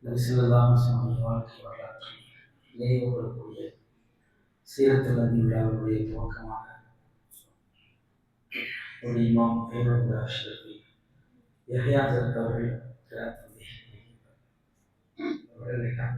நபி ஸல்லல்லாஹு அலைஹி வஸல்லம் வாழ்க்கை வரலாற்றில் நினைவுகூரக்கூடிய சீரத்துல் நபி விழாவுடைய துவக்கமாக ஒரு இமாம் பேரூர் அஷ்ரஃபி யஹ்யா ஹஜரத் அவர்கள் அவர்களுக்காக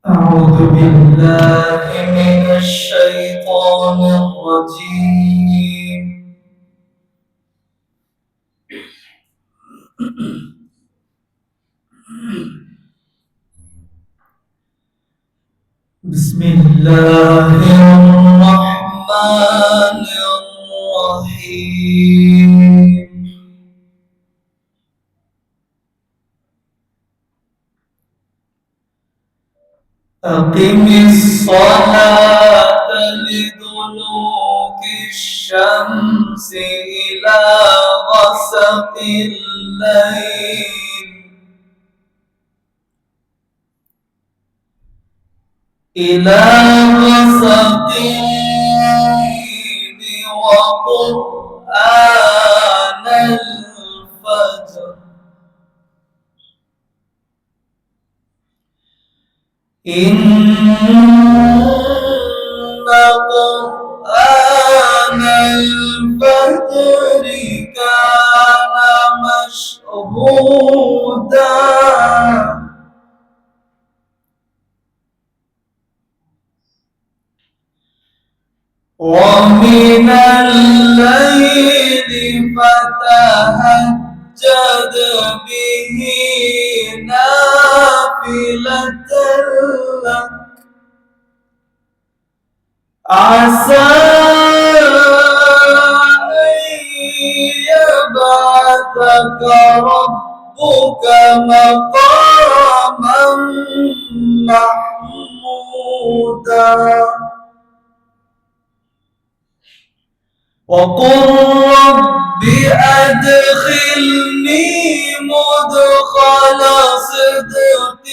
أعوذ بالله من الشيطان الرجيم بسم الله الرحمن الرحيم أقم الصلاة لدلوك الشمس إلى غسق الليل وقرآن الفجر إن قرآن الفجر كان مشهودا ومن الليل فتهجد به نافلة لك عسى أن يبعثك ربك مقاما محمودا وقل رب أدخلني مدخل صدق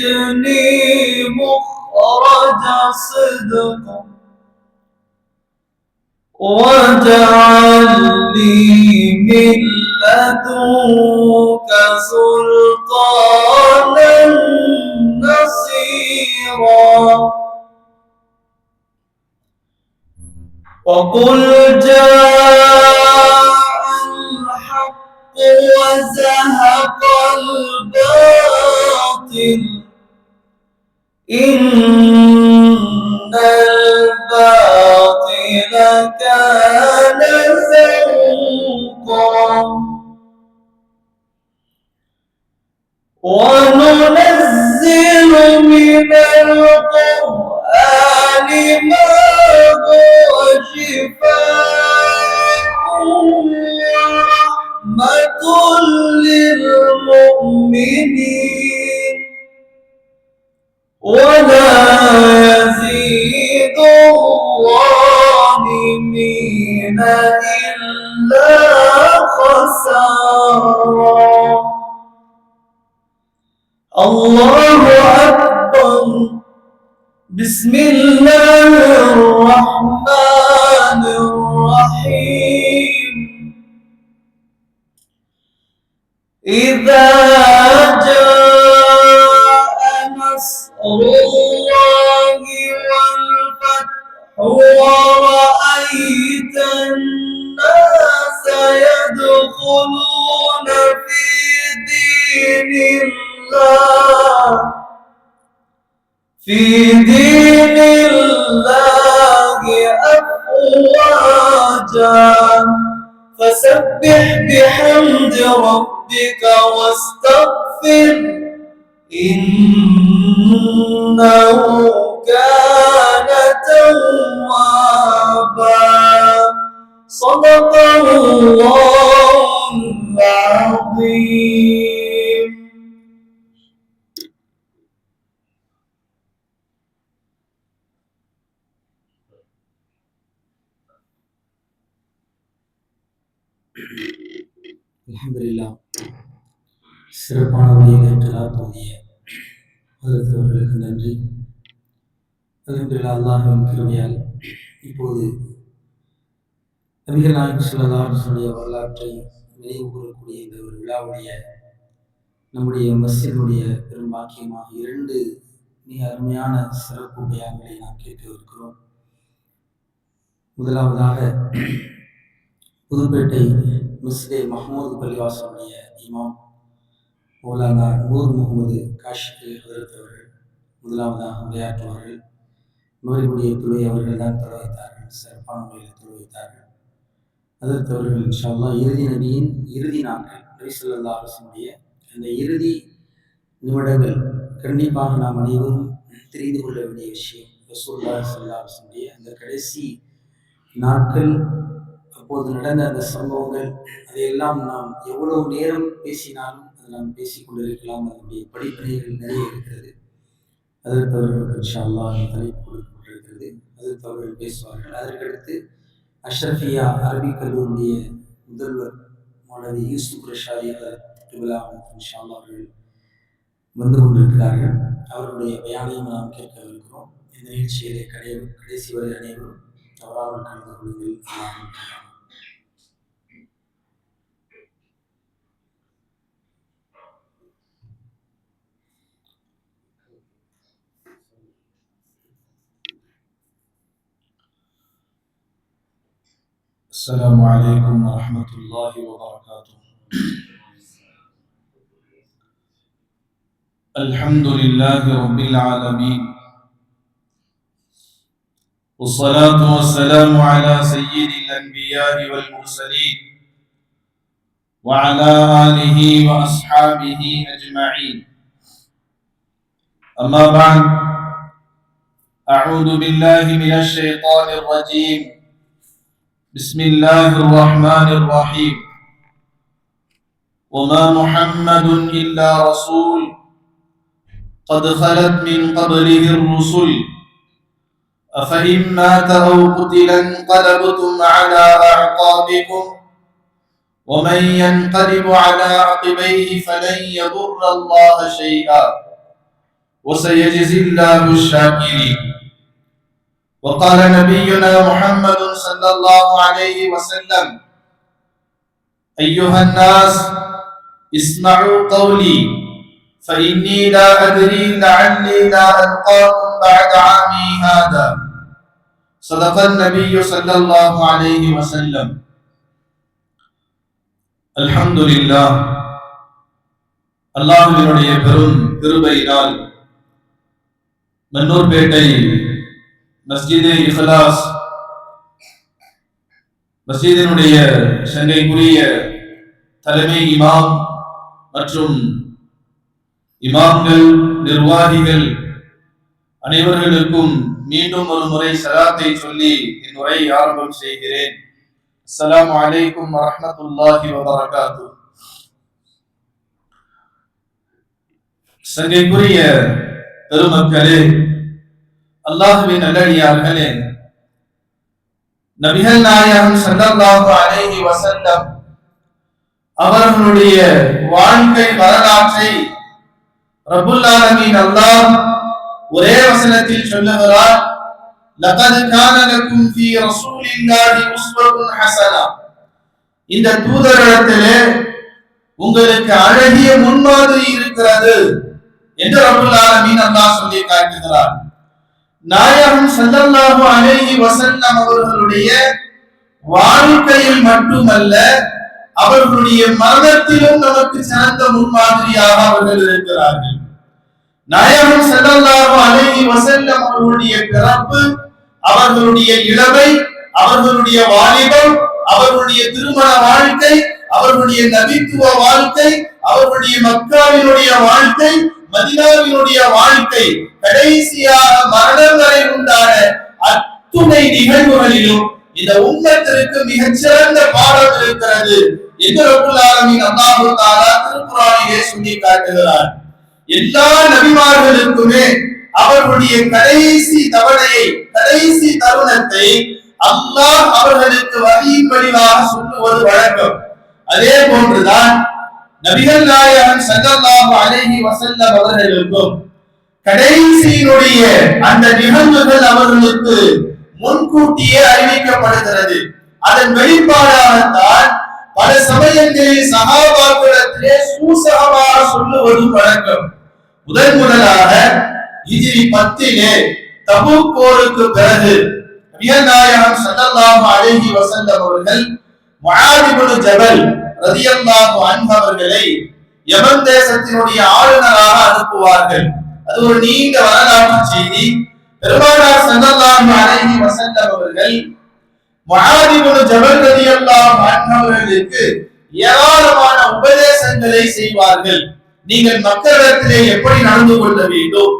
وأخرجني مخرج صدق واجعل لي من لدنك سلطانا نصيرا وقل جاء الحق وزهق الباطل إن الباطل كان زهوقا وننزل من القرآن ما هو شفاء ورحمة للمؤمنين ولا يزيد الظالمين إلا خسارا الله أكبر بسم الله الرحمن الرحيم إذا جاء نصر الله والفتح ورأيت الناس يدخلون في دين الله أفواجا فسبح بحمد ربك واستغفر إنه كان توابا صدق الله العظيم. அல்ஹம்துலில்லாஹ். சிறப்பான வழியில் ஏற்றலார் தோதிய அவர்களுக்கு நன்றி. அல்ஹம்துலில்லாஹ், அல்லாஹ்வின் கிருபையால் இப்போது நபிகள் நாயகம் ஸல்லல்லாஹு அலைஹி வஸல்லம் வரலாற்றை நினைவு கூறக்கூடிய இந்த ஒரு விழாவுடைய நம்முடைய மஸ்ஜிதுடைய பெரும் பாக்கியமாக 2 மிக அருமையான சிறப்பு பயான்களை நாம் கேட்க இருக்கிறோம். முதலாவதாக புதுப்பேட்டை முஸ்லிே மஹமூது பள்ளிவாசலுடைய இமாம் மௌலானா நூர் முகமது காஷிஃபி ஹதரத் அவர்கள் முதலாவதாக உரையாற்றுவார்கள். நூறினுடைய துறை அவர்கள் தான் தொலை வைத்தார்கள், சிறப்பான முறையில் தொலை வைத்தார்கள். ஹதரத் அவர்கள் இன்ஷா அல்லாஹ் இறுதி நபியின் இறுதி நாட்கள், நபி ஸல்லல்லாஹு அலைஹி வஸல்லம் அந்த இறுதி நிமிடங்கள் கண்டிப்பாக நாம் அனைவரும் தெரிந்து கொள்ள வேண்டிய விஷயம். ரசூலுல்லாஹி ஸல்லல்லாஹு அலைஹி வஸல்லம் அந்த கடைசி நாட்கள், அப்போது நடந்த அந்த சம்பவங்கள், அதையெல்லாம் நாம் எவ்வளவு நேரம் பேசினாலும் அதை நாம் பேசிக்கொண்டிருக்கலாம். அதனுடைய படிப்பினைகள் நிறைய இருக்கிறது. அதற்கு அவர்களுக்கு இன்ஷா அல்லாஹ் தலைப்பு கொடுக்கப்பட்டிருக்கிறது. அதற்கு அவர்கள் பேசுவார்கள். அதற்கடுத்து அஷ்ரஃபியா அரபிக் கல்லூரியுடைய முதல்வர் மௌலவி யூசுப் ரஷாதி இன்ஷா அல்லாஹ் அவர்கள் வந்து கொண்டிருக்கிறார்கள். அவர்களுடைய பயானையும் நாம் கேட்க இருக்கிறோம். இந்த நிகழ்ச்சியிலே கடைசி வரை அனைவரும் தவறாமல் கலந்து கொள்ளுங்கள். السلام عليكم ورحمة الله وبركاته. الحمد لله رب العالمين، والصلاة والسلام على سيد الأنبياء والمرسلين وعلى آله وأصحابه أجمعين. أما بعد، أعوذ بالله من الشيطان الرجيم. بسم الله الرحمن الرحيم. وما محمد إلا رسول قد خلت من قبله الرسل أفإن مات أو قتل انقلبتم على أعقابكم ومن ينقلب على عقبيه فلن يضر الله شيئا وسيجزي الله الشاكرين. وقال نبينا محمد صلى الله عليه وسلم: أيها الناس اسمعوا قولي فإني لا أدري لعلي لا ألقاكم بعد عامي هذا. صدق النبي صلى الله عليه وسلم. الحمد لله. அல்லாஹ்வினுடைய பெரும் கிருபையினால் மன்னூர்பேட்டை மஸ்ஜிதே இஹ்லாஸ் மஸ்ஜிதினுடைய சங்கைக்குரிய தலைமை இமாம் மற்றும் இமாம்கள், நிர்வாகிகள் அனைவர்களுக்கும் மீண்டும் ஒரு முறை ஸலாத்தை சொல்லி என் உரையை ஆரம்பம் செய்கிறேன். அஸ்ஸலாமு அலைக்கும் வரஹ்மத்துல்லாஹி வபரகாத்துஹு. சங்கைக்குரிய பெருமக்களே, அல்லாஹ்வின் நல்லடியார்களே, நபிகள் நாயகம் ஸல்லல்லாஹு அலைஹி வஸல்லம் அவர்களுடைய வாழ்க்கை வரலாற்றை ரப்புல் ஆலமீன் அல்லாஹ் ஒரே வசனத்தில் சொல்லுகிறார்: லகத் கான லக்கும் ஃபீ ரசூலில்லாஹி உஸ்வத்துன் ஹஸனா. இந்த தூதரிடத்திலே உங்களுக்கு அழகிய முன்மாதிரி இருக்கிறது என்று ரப்புல் ஆலமீன் அல்லாஹ் சொல்லி காட்டுகிறார். நாயகம் ஸல்லல்லாஹு அலைஹி வஸல்லம் அவர்களுடைய வாழ்க்கையில் மட்டுமல்ல, அவர்களுடைய மரணத்திலும் நமக்கு சிறந்த முன்மாதிரியாக அவர்கள் இருக்கிறார்கள். நாயகம் ஸல்லல்லாஹு அலைஹி வஸல்லம் அவர்களுடைய பிறப்பு, அவர்களுடைய இளமை, அவர்களுடைய வாலிபம், அவர்களுடைய திருமண வாழ்க்கை, அவர்களுடைய நபித்துவ வாழ்க்கை, அவர்களுடைய மக்காவினுடைய வாழ்க்கை, மதீனாவினுடைய வாழ்க்கை, கடைசியாக மரணம் வரை உண்டான அத்துணை நிகழ்வுகளிலும் இந்த உம்மத்திற்கு மிகச்சிறந்த பாடம் இருக்கிறது என்று ரப்புல் ஆலமீன் அல்லாஹ் தஆலா திருக்குர்ஆனிலே சொல்லி காட்டுகிறார். எல்லா நபிமார்களுக்குமே அவர்களுடைய கடைசி தவணையை, கடைசி தருணத்தை அல்லாஹ் அவர்களுக்கு வஹீயின் வழியாக சொல்லுவது வழக்கம். அதே போன்றுதான் நபிகள் நாயகம் ஸல்லல்லாஹு அலைஹி வஸல்லம் அவர்களுக்கும் கடைசியினுடைய அந்த நிகழ்வுகள் அவர்களுக்கு முன்கூட்டியே அறிவிக்கப்படுகிறது. அதன் வெளிப்பாடாகத்தான் பல சமயங்களில் சஹாபாக்களிடத்திலே சூசகமாக சொல்லுவது வழக்கம். முதலாக ஹிஜ்ரி 10 தபூக் போருக்கு பிறகு நபிகள் நாயகம் ஸல்லல்லாஹு அலைஹி வஸல்லம் அவர்கள் முஆத் இப்னு ஜபல் ரலியல்லாஹு அன்ஹு அவர்களை யமன் தேசத்தினுடைய ஆளுநராக அனுப்புவார்கள். அது ஒரு நீண்ட வரலாற்று செய்தி. பெருமானார் ஸல்லல்லாஹு அலைஹி வஸல்லம் அவர்கள் முஆத் இப்னு ஜபல் ரலியல்லாஹு அன்ஹு அவர்களுக்கு ஏராளமான உபதேசங்களை செய்வார்கள். நீங்கள் மக்களிடத்திலே எப்படி நடந்து கொள்ள வேண்டும்,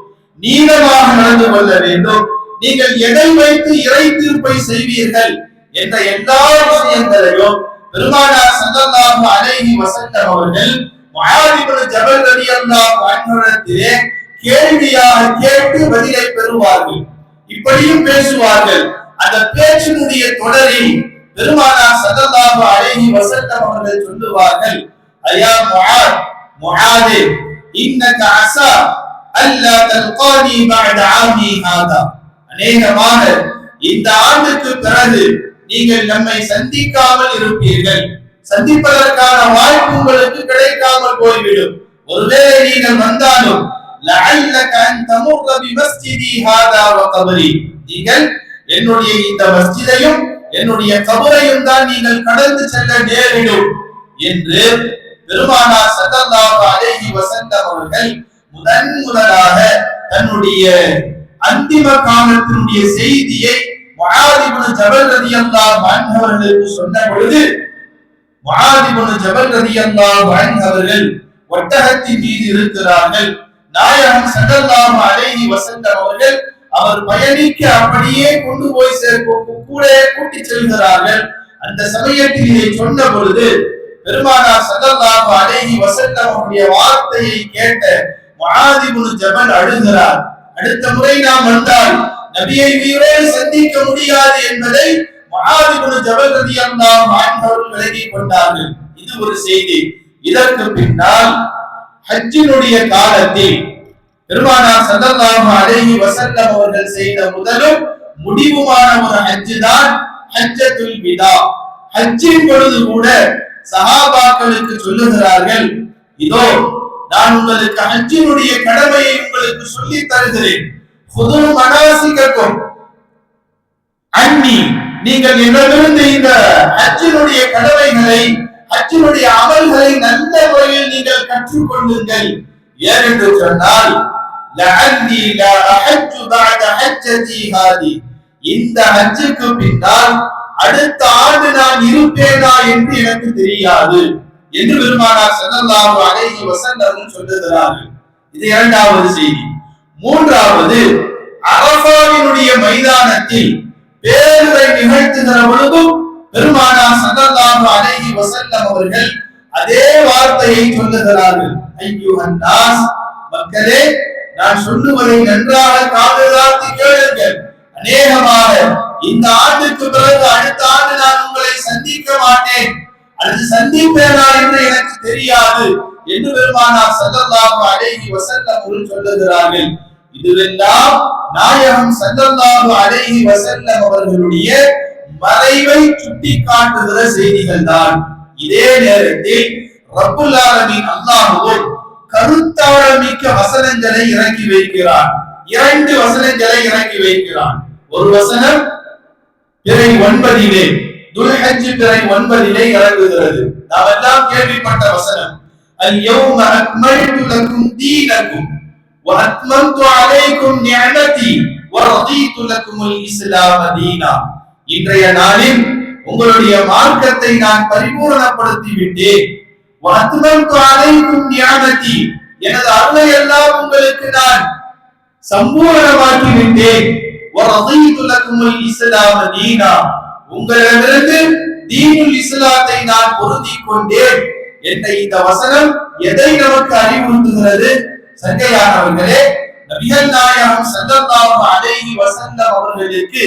நீளமாக நடந்து கொள்ள வேண்டும், நீங்கள் எதை வைத்து இறை தீர்ப்பை செய்வீர்கள் என்ற எல்லா விஷயங்களையும் பெருமானார் ஸல்லல்லாஹு அலைஹி வஸல்லம் அவர்கள் முஆத் இப்னு ஜபல் ரலியல்லாஹு அன்ஹுவிடத்திலே கேள்வியாக கேட்டு பதிலை பெறுவார்கள். இப்படியும் பேசுவார்கள். அந்த பேச்சினுடைய தொடரில் பெருமானார் ஸல்லல்லாஹு அலைஹி வஸல்லம் அவர்கள் சொல்லுவார்கள், ஐயா முஆத், முஆதே, இன்னக அஸா அல்லா தல்கானி பஅத ஆமி ஹாதா. அநேகமாக இந்த ஆண்டுக்கு பிறகு நீங்கள் நம்மை சந்திக்காமல் இருப்பீர்கள். சந்திப்பதற்கான வாய்ப்பு உங்களுக்கு கிடைக்காமல் போய்விடும். ஒருவேளை நீங்கள் வந்தாலும் லஅல்லக அன் தமுர்ர பிமஸ்ஜிதி ஹாதா வ கபரி, நீங்கள் என்னுடைய இந்த மஸ்ஜிதையும் என்னுடைய கபரையும் தான் நீங்கள் கடந்து செல்ல நேரிடும் என்று பெருமானார் ஸல்லல்லாஹு அலைஹி வஸல்லம் அவர்கள் முதலாக தன்னுடைய அந்திம காலத்தினுடைய செய்தியை முஆத் இப்னு ஜபல் ரலியல்லாஹு அன்ஹு அவர்களுக்கு சொன்ன பொழுது முஆத் இப்னு ஜபல் ரலியல்லாஹு அன்ஹு அவர்கள் ஒட்டகத்தின் மீது இருக்கிறார்கள். நாயகம் ஸல்லல்லாஹு அலைஹி வஸல்லம் அவர்கள் அவர் பயணிக்க அப்படியே கொண்டு போய் கூட கூட்டி செல்கிறார்கள். அந்த சமயத்தில் இதை சொன்ன பொழுது பெருமானார் ஸல்லல்லாஹு அலைஹி வஸல்லம் அவருடைய வார்த்தையை கேட்ட முஆத் இப்னு ஜபல் அழுகிறார். அடுத்த முறை நாம் வந்தால் நபியை உயிரோடு சந்திக்க முடியாது என்பதை முஆத் இப்னு ஜபல் ரலியல்லாஹு அன்ஹு அவர்கள் விளங்கிக் கொண்டார்கள். இது ஒரு செய்தி. இதற்கு பின்னால் ஹஜ்ஜினுடைய காலத்தில் பெருமானார் ஸல்லல்லாஹு அலைஹி வஸல்லம் அவர்கள் செய்த முதலும் முடிவுமான ஒரு ஹஜ் தான் ஹஜ்ஜத்துல் விதா. ஹஜ்ஜின் பொழுது கூட சஹாபாக்களுக்கு சொல்லுகிறார்கள், இதோ நான் உங்களுக்கு ஹஜ்ஜினுடைய கடமையை உங்களுக்கு சொல்லி தருகிறேன். ஹுது மனாசிகக்கும் அன்னி, நீங்கள் என்னிடமிருந்து இந்த ஹஜ்ஜினுடைய கடமைகளை, ஹஜ்ஜினுடைய அமல்களை நல்ல முறையில் நீங்கள் கற்றுக்கொள்ளுங்கள். ஏனென்று சொன்னால் லஅல்லி லா அஹஜ்ஜு பஅத ஹஜ்ஜதி ஹாதி, இந்த ஹஜ்ஜுக்கு பின்னால் அடுத்த ஆண்டு நான் இருப்பேனா என்று எனக்கு தெரியாது என்று பெருமானார் ஸல்லல்லாஹு அலைஹி வஸல்லம் சொல்லுகிறார்கள். இது இரண்டாவது செய்தி. மூன்றாவது, அரஃபாவினுடைய மைதானத்தில் பேருரை நிகழ்த்துகிற பொழுதும் பெருமானார் ஸல்லல்லாஹு அலைஹி வஸல்லம் அவர்கள் அதே வார்த்தையை சொல்லுகிறார்கள், ஐயுஹன் நாஸ், மக்களே, நான் சொல்லுவதை நன்றாக காதுதார்த்து கேளுங்கள். அநேகமாக இந்த ஆண்டுக்கு பிறகு அடுத்த ஆண்டு நான் உங்களை சந்திக்க மாட்டேன், அல்லது சந்திப்பேனா என்று எனக்கு தெரியாது என்று பெருமானார் ஸல்லல்லாஹு அலைஹி வஸல்லம் அவர்கள் சொல்லுகிறார்கள். இதுவெல்லாம் நாயகம் ஸல்லல்லாஹு அலைஹி வஸல்லம் அவர்களுடைய மறைவை சுட்டிக்காட்டுகிற செய்திகள் தான். இதே நேரத்தில் ரப்புல் ஆலமீன் அல்லாஹ் கருத்தாழமிக்க வசனங்களை இறக்கி வைக்கிறான். 2 வசனங்களை இறக்கி வைக்கிறான். ஒரு வசனம் பிறை 9 துல்ஹஜ் பிறை 9 இறங்குகிறது. நாம் எல்லாம் கேள்விப்பட்ட வசனம், அல் யௌம அக்மல்து லக்கும் தீனக்கும் வ அத்மம்து அலைக்கும் நிஅமதி வ ரதீது லக்குமுல் இஸ்லாம தீனா. இன்றைய நாளில் உங்களுடைய மார்க்கத்தை நான் பரிபூரணப்படுத்தி விட்டேன். வ அத்மம்து அலைக்கும் நிஅமதி, எனது அருளை எல்லாம் உங்களுக்கு நான் சம்பூரணமாக்கி விட்டேன். வ ரதீது லக்குமுல் இஸ்லாம தீனா, உங்களிடமிருந்து தீனுல் இஸ்லாத்தை நான் பொருந்திக் கொண்டேன் என்ற இந்த வசனம் எதை நமக்கு அறிவுறுத்துகிறது? சங்கையானவர்களே, நபிகள் நாயகம் ஸல்லல்லாஹு அலைஹி வஸல்லம் அவர்களுக்கு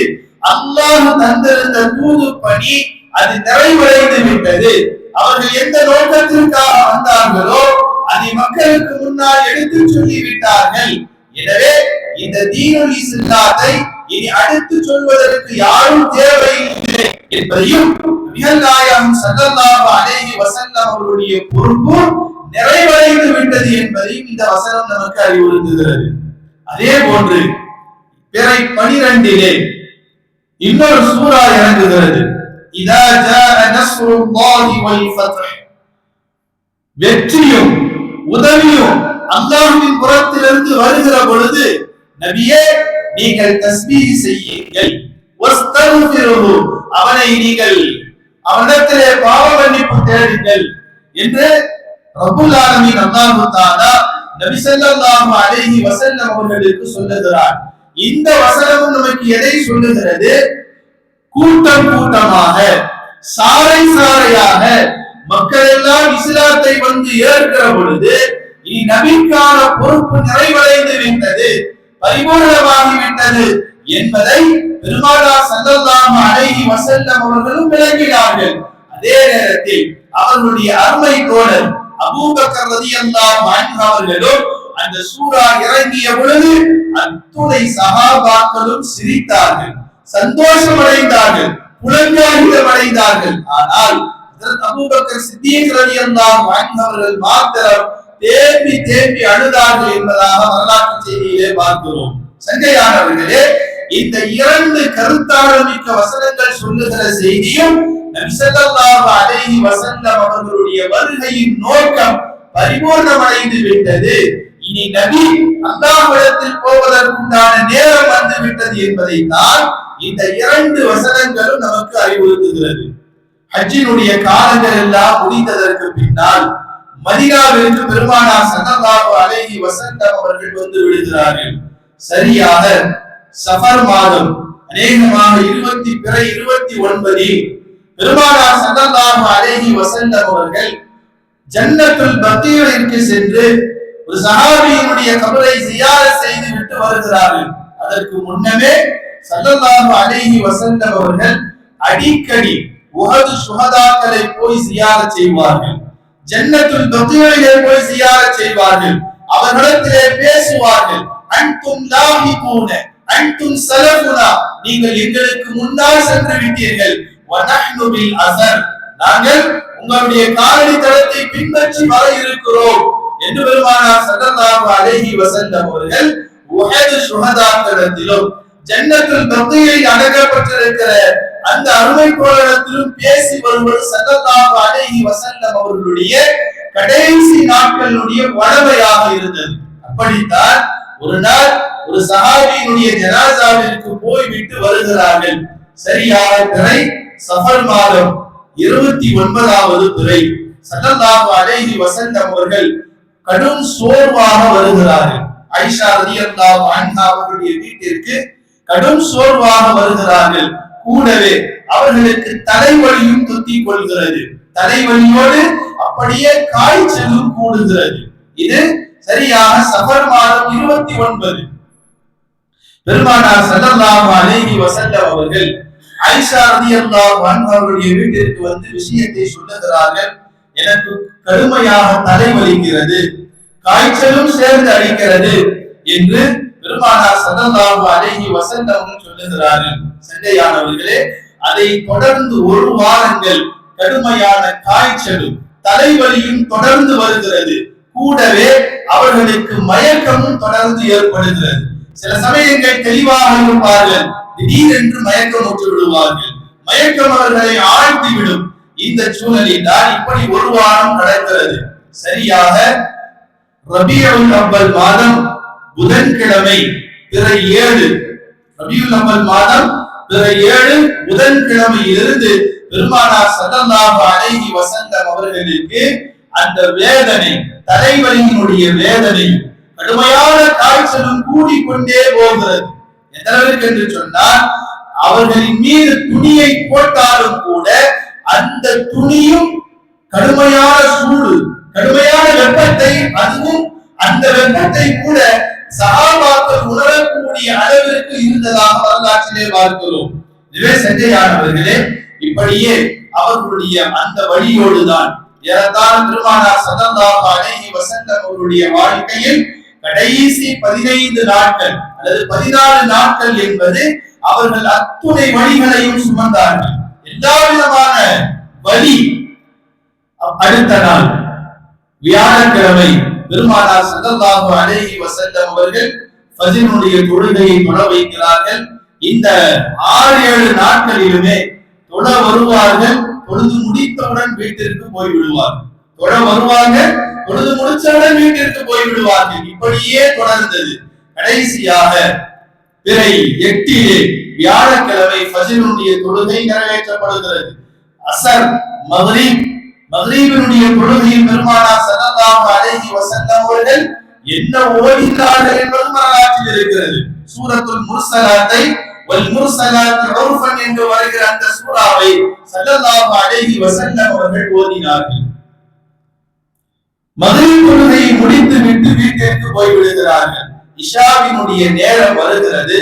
அல்லாஹ் தந்திருந்த தூது பணி அது நிறைவடைந்து விட்டது. அவர்கள் எந்த நோக்கத்திற்காக வந்தார்களோ அதை மக்களுக்கு முன்னால் எடுத்து சொல்லிவிட்டார்கள். எனவே இந்த தீனுல் இஸ்லாத்தை இனி அடுத்து சொல்வதற்கு யாரும் தேவையில்லை என்பதையும் நபிகள் நாயகம் ஸல்லல்லாஹு அலைஹி வஸல்லம் அவருடைய பொறுப்பு நிறைவடைந்து விட்டது என்பதையும் இந்த வசனம் நமக்கு அறிவுறுத்துகிறது. அதே போன்று பிறை 12 இன்னொரு சூரா இறங்குகிறது. இதா ஜாஅ நஸ்ருல்லாஹி வல் ஃபத்ஹ், வெற்றியும் உதவியும் அல்லாஹ்வின் புறத்திலிருந்து வருகிற பொழுது நபியே நீங்கள் தஸ்பீஹ் செய்யுங்கள், வஸ்தக்ஃபிருஹு, அவனை நீங்கள் அவனிடத்திலே பாவ மன்னிப்பு தேடுங்கள் என்று ரப்புல் ஆலமீன் அல்லாஹ் தஆலா நபி ஸல்லல்லாஹு அலைஹி வஸல்லம் அவர்களுக்கு சொல்லுகிறார். இந்த வசனமும் நமக்கு எதை சொல்லுகிறது? கூட்டம் கூட்டமாக, சாறை சாறையாக மக்கள் எல்லாம் இஸ்லாத்தை வந்து ஏற்கிற பொழுது இனி நபிக்கான பொறுப்பு நிறைவடைந்து விட்டது, பரிபூர்ணமாகிவிட்டது என்பதை பெருமானார் ஸல்லல்லாஹு அலைஹி வஸல்லம் அவர்களும் விளங்கினார்கள். அதே நேரத்தில் அவர்களுடைய அருமை தோழர் அபூபக்கர் ரலியல்லாஹு அன்ஹு அவர்களும் அந்த சூரா இறங்கிய பொழுது அத்துணை சஹாபாக்களும் சிரித்தார்கள், சந்தோஷம் அடைந்தார்கள், புலங்காகிதம் அடைந்தார்கள். ஆனால் அபூபக்கர் சித்தீக் ரலியல்லாஹு அன்ஹு அவர்கள் மாத்திரம் தேம்பி தேம்பி அழுதார்கள் என்பதாக வரலாற்று செய்தியிலே பார்க்கிறோம். சங்கையானவர்களே, இந்த இரண்டு கருத்தாளமிக்க வசனங்கள் சொல்லுகிற செய்தியும் நபி ஸல்லல்லாஹு அலைஹி வஸல்லம் அவர்களுடைய வருகையின் நோக்கம் பரிபூர்ணமடைந்து விட்டது, இனி நபி அல்லாஹ்விடத்தில் போவதற்குண்டான நேரம் வந்து விட்டது என்பதை தான் இந்த இரண்டு வசனங்களும் நமக்கு அறிவுறுத்துகிறது. ஹஜ்ஜினுடைய காலங்கள் எல்லாம் முடிந்ததற்கு பின்னால் மதீனாவிற்கு பெருமானார் ஸல்லல்லாஹு அலைஹி வஸல்லம் அவர்கள் வந்து விடுகிறார்கள். சரியாக சஃபர் மாதம் அநேகமாக 29 பெருமானார் ஸல்லல்லாஹு அலைஹி வஸல்லம் அவர்கள் ஜன்னத்துல் பக்கீயிற்கு சென்று ஒரு சஹாபியினுடைய கபரை ஜியாரத் செய்து விட்டு வருகிறார்கள். அதற்கு முன்னமே ஸல்லல்லாஹு அலைஹி வஸல்லம் அவர்கள் அடிக்கடி உஹது ஷுஹதாக்களை போய் ஜியாரத் செய்வார்கள், ஜன்னத்துல் பக்கீயிலே போய் ஜியாரத் செய்வார்கள், அவர்களிடத்திலே பேசுவார்கள். அன்தும் லாஹிகூன அன்தும் ஸலஃபுனா, நீங்கள் எங்களுக்கு முன்னால் சென்று விட்டீர்கள், வநஹ்னு பில் அஸர், நாங்கள் உங்களுடைய காலடி தடத்தை பின்பற்றி வர இருக்கிறோம் என்று பெருமானார் ஸல்லல்லாஹு அலைஹி வஸல்லம் அவர்கள் உஹது ஷுஹதாக்களிடத்திலும் ஜன்னத்துல் பக்கீயில் அடக்கப்பட்டிருக்கிற அந்த அருமை தோழரிடத்திலும் பேசி வருவது ஸல்லல்லாஹு அலைஹி வஸல்லம் அவர்களுடைய கடைசி நாட்களுடைய வழமையாக இருந்தது. அப்படித்தான் ஒரு நாள் ஒரு சஹாபியினுடைய ஜனாசாவிற்கு போய்விட்டு வருகிறார்கள். சரியாக பிறை சஃபர் மாதம் 29வது பிறை ஸல்லல்லாஹு அலைஹி வஸல்லம் அவர்கள் கடும் சோர்வாக வருகிறார்கள். ஆயிஷா ரலியல்லாஹு அன்ஹா அவர்களுடைய வீட்டிற்கு கடும் சோர்வாக வருகிறார்கள். கூடவே அவர்களுக்கு தலைவலியும் தொத்திக் கொள்கிறது, தலைவலியோடு அப்படியே காய்ச்சலும் கூடுகிறது. இது சரியாக சஃபர் மாதம் 29. பெருமானார் ஸல்லல்லாஹு அலைஹி வஸல்லம் அவர்கள் ஆயிஷா ரலியல்லாஹு அன்ஹா அவருடைய வீட்டிற்கு வந்து விஷயத்தை சொல்லுகிறார்கள். எனக்கு கடுமையாக தலைவலிக்கிறது, காய்ச்சலும் சேர்ந்து அடிக்கிறது என்று பெருமானார் ஸல்லல்லாஹு அலைஹி வஸல்லம் சொல்லுகிறார்கள். சங்கையானவர்களே, அதை தொடர்ந்து ஒரு வாரங்கள் கடுமையான காய்ச்சலும் தலைவலியும் தொடர்ந்து வருகிறது. கூடவே அவர்களுக்கு மயக்கமும் தொடர்ந்து ஏற்படுகிறது. சில சமயங்கள் தெளிவாக இருப்பார்கள், திடீரென்று மயக்கமுற்று விடுவார்கள், மயக்கம் அவர்களை ஆழ்த்திவிடும். இந்த சூழலில் தான் இப்படி ஒரு வாரம் நடக்கிறது. சரியாக ரபியுல் அவ்வல் மாதம் புதன்கிழமை பிறை 7, ரபியுல் அவ்வல் மாதம் பிறை 7 புதன்கிழமையிலிருந்து பெருமானார் ஸல்லல்லாஹு அலைஹி வஸல்லம் அவர்களுக்கு அந்த வேதனை, தலைவலியினுடைய வேதனை, கடுமையான காய்ச்சலும் கூடிக்கொண்டே போகிறது. எந்த அளவிற்கு என்று சொன்னால், அவர்களின் மீது துணியை போட்டாலும் கூட அந்த துணியும் கடுமையான சூடு, கடுமையான வெப்பத்தை, அதுவும் அந்த வெப்பத்தை கூட சஹாபாக்கள் உணரக்கூடிய அளவிற்கு இருந்ததாக வரலாற்றிலே பார்க்கிறோம். இதுவே சங்கையானவர்களே, இப்படியே அவர்களுடைய அந்த வழியோடுதான் ஏறத்தாழ பெருமானார் ஸல்லல்லாஹு அலைஹி வஸல்லம் அவருடைய வாழ்க்கையில் கடைசி 15 நாட்கள் அல்லது 14 நாட்கள் என்பது அவர்கள் அத்துணை வழிகளையும் சுமந்தார்கள். எல்லா விதமான வழி. அடுத்த நாள் வியாழக்கிழமை பெருமானார் ஸல்லல்லாஹு அலைஹி வஸல்லம் அவர்கள் ஃபஜ்ருடைய தொழுகையை தொழ வைக்கிறார்கள். இந்த 6-7 நாட்களிலுமே தொழ வருவார்கள், பொழுது முடித்தவுடன் வீட்டிற்கு போய் விடுவார்கள். தொழ வருவாங்க, பொழுது முடிச்சவுடன் வீட்டிற்கு போய் விடுவார்கள். இப்படியே தொடர்ந்தது. கடைசியாக பிறை 8 வியாழக்கிழமை ஃபஜ்ருடைய தொழுகை நிறைவேற்றப்படுகிறது. அஸர், மக்ரிபினுடைய தொழுகையில் பெருமானார் ஸல்லல்லாஹு அலைஹி வஸல்லம் அவர்கள் என்ன ஓதினார்கள் என்பது வரலாற்றில் இருக்கிறது. சூரத்துல் முர்ஸலாத்தை வல் முர்ஸலாத் உர்ஃபன் என்று வருகிற அந்த சூராவை ஸல்லல்லாஹு அலைஹி வஸல்லம் அவர்கள் ஓதினார்கள். மக்ரிப் தொழுகையை முடித்து விட்டு வீட்டிற்கு போய் விடுகிறார்கள். இஷாவினுடைய நேரம் வருகிறது.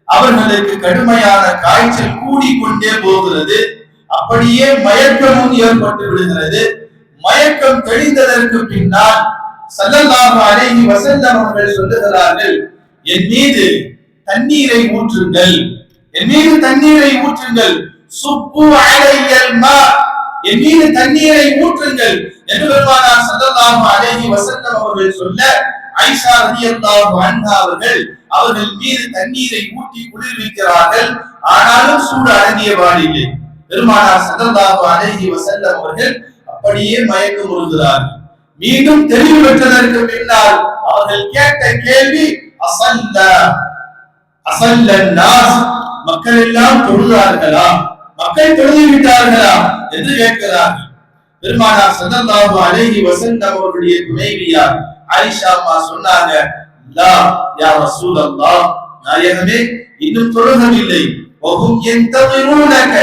அவர்களுக்கு கடுமையான காய்ச்சல் கூடிக்கொண்டே போகிறது. அப்படியே மயக்கமும் ஏற்பட்டு விடுகிறது. மயக்கம் தெளிந்ததற்கு பின்னால் ஸல்லல்லாஹு அலைஹி வஸல்லம் அவர்கள் சொல்லுகிறார்கள், என் மீது தண்ணீரை ஊற்றுங்கள், என் மீது தண்ணீரை ஊற்றுங்கள், சுப்பு அலையல் மா, என் மீது தண்ணீரை ஊற்றுங்கள் என்று பெருமானார் ஸல்லல்லாஹு அலைஹி வஸல்லம் அவர்கள் சொல்ல ஆயிஷா ரலியல்லாஹு அன்ஹா அவர்கள் மீது தண்ணீரை ஊற்றி குளிர்விக்கிறார்கள். ஆனாலும் சூடு அடங்கியவாடில்லை. பெருமானார் ஸல்லல்லாஹு அலைஹி வஸல்லம் அவர்கள் அப்படியே மயக்கம் உறுகிறார்கள். மீண்டும் தெளிவு பெற்றதற்கு பின்னால் அவர்கள் கேட்ட கேள்வி அஸல்ல நாஸ், மக்கள் எல்லாம் தொழுகிறார்களா, மக்கள் தொழுது விட்டார்களா என்று கேட்கிறார்கள். பெருமானார் ஸல்லல்லாஹு அலைஹி வஸல்லம் அவர்களுடைய துணைவியார் ஆயிஷா அம்மா சொன்னாங்க, லா யா ரசூலல்லாஹ், நாயகமே இன்னும் தொழுகவில்லை. வஹும் யன்தஸிரூனக,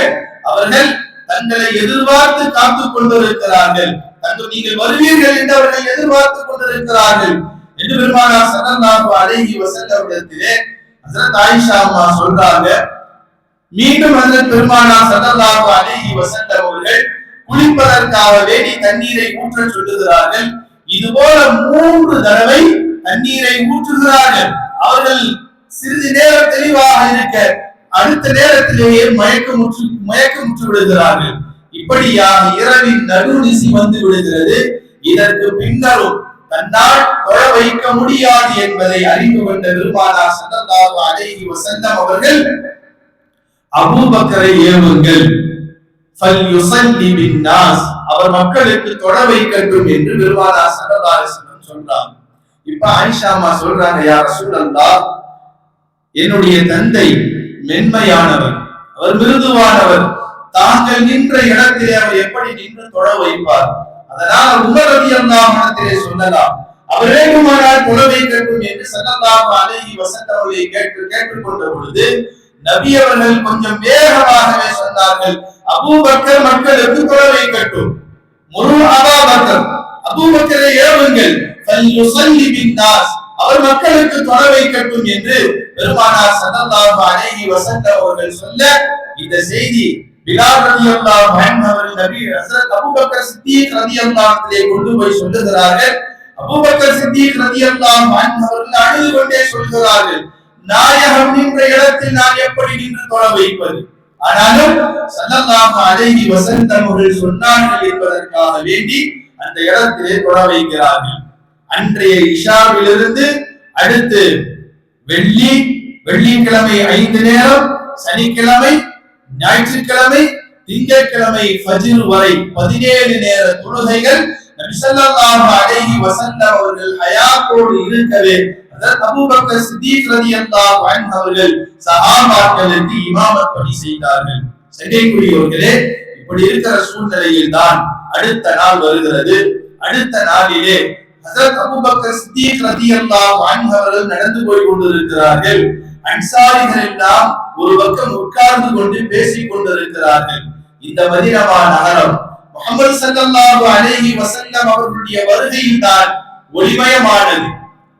அவர்கள் தங்களை எதிர்பார்த்து காத்துக் கொண்டிருக்கிறார்கள், நீங்கள் வருவீர்கள் என்று அவர்கள் எதிர்பார்த்து கொண்டிருக்கிறார்கள் என்று பெருமானார் ஸல்லல்லாஹு அலைஹி வஸல்லம் இடத்திலே ஹஜ்ரத் ஆயிஷா அம்மா சொல்றாங்க. மீண்டும் ஹஜ்ரத் பெருமானார் ஸல்லல்லாஹு அலைஹி வஸல்லம் அவர்கள் குளிப்பதற்காக வேண்டி தண்ணீரை ஊற்ற சொல்லுகிறார்கள். இதுபோல 3 தடவை தண்ணீரை ஊற்றுகிறார்கள். அவர்கள் சிறிது நேரம் தெளிவாக இருக்க அடுத்த நேரத்திலேயே மயக்கமுற்று விடுகிறார்கள். இப்படியாக இரவின் நடுநிசி வந்து விடுகிறது. இதற்கு பின்னரும் தன்னால் தொழ வைக்க முடியாது என்பதை அறிந்து கொண்ட பெருமானார் ஸல்லல்லாஹு அலைஹி வஸல்லம் அவர்கள் அபூபக்கரை ஏவுங்கள், ஃபல்யுஸல்லி பின்னாஸ், அவர் மக்களுக்கு தொழ வைக்கட்டும் என்று பெருமானார் ஸல்லல்லாஹு அலைஹி வஸல்லம் சொல்றாங்க. இப்ப ஆயிஷா அம்மா சொல்றாங்க, யா ரசூலல்லாஹ், என்னுடைய தந்தை மென்மையானவர், அவர் மிருதுவானவர், தாங்கள் நின்ற இடத்திலே அவர் எப்படி நின்று தொழ வைப்பார்? அதனால் உமர் ரலியல்லாஹு அன்ஹு சொல்லலாம், அவரே குமாரால் தொழ வைக்கட்டும் என்று ஸல்லல்லாஹு அலைஹி வஸல்லம் அவர்களை கேட்டுக்கொண்ட பொழுது நபி அவர்கள் கொஞ்சம் வேகமாகவே சொன்னார்கள், அபூபக்கர் மக்களுக்கு தொழ வைக்கட்டும், முரு அபூபக்கர், அபூபக்கரை ஏவுங்கள், ஃபல்யுஸல்லி பின்னாஸ், அவர் மக்களுக்கு தொழ வைக்கட்டும் என்று பெருமானார் ஸல்லல்லாஹு அலைஹி வஸல்லம் அவர்கள் சொல்ல இந்த செய்தி பிலால் ரலியல்லாஹு அன்ஹு அவர்கள் நபி ஹஜ்ரத் அபூபக்கர் சித்திக் ரலியல்லாஹு அன்ஹு கொண்டு போய் சொல்லுகிறார்கள். அபூபக்கர் சித்திக் ரலியல்லாஹு அன்ஹு அவர்கள் அழுது கொண்டே சொல்கிறார்கள், நாயகம் நின்ற இடத்தில் நான் எப்படி நின்று தொழ வைப்பது? ஆனாலும் ஸல்லல்லாஹு அலைஹி வஸல்லம் அவர்கள் சொன்னார்கள் என்பதற்காக வேண்டி அந்த இடத்திலே தொழ வைக்கிறார்கள். அன்றைய இஷாவிலிருந்து அடுத்து வெள்ளிக்கிழமை 5 நேரம், சனிக்கிழமை, ஞாயிற்றுக்கிழமை, திங்கட்கிழமை ஃபஜ்ர் வரை 17 நேர தொழுகைகள் நபி ஸல்லல்லாஹு அலைஹி வஸல்லம் அவர்கள் ஹயாத்தோடு இருக்கவே ஹஜ்ரத் அபூபக்கர் சித்திக் ரலியல்லாஹு அன்ஹு அவர்கள் சஹாபாக்களுக்கு இமாமத் பணி செய்தார்கள். சங்கைக்குரியவர்களே, இப்படி இருக்கிற சூழ்நிலையில் தான் அடுத்த நாள் வருகிறது. அடுத்த நாளிலே ஹஜ்ரத் அபூபக்கர் சித்திக் ரலியல்லாஹு அன்ஹு அவர்கள் நடந்து போய் கொண்டிருக்கிறார்கள். அன்சாரிகள் எல்லாம் ஒரு பக்கம் உட்கார்ந்து கொண்டு பேசிக் கொண்டிருக்கிறார்கள். இந்த மதீனா நகரம் முஹம்மது ஸல்லல்லாஹு அலைஹி வஸல்லம் அவர்களுடைய வருகையில் தான்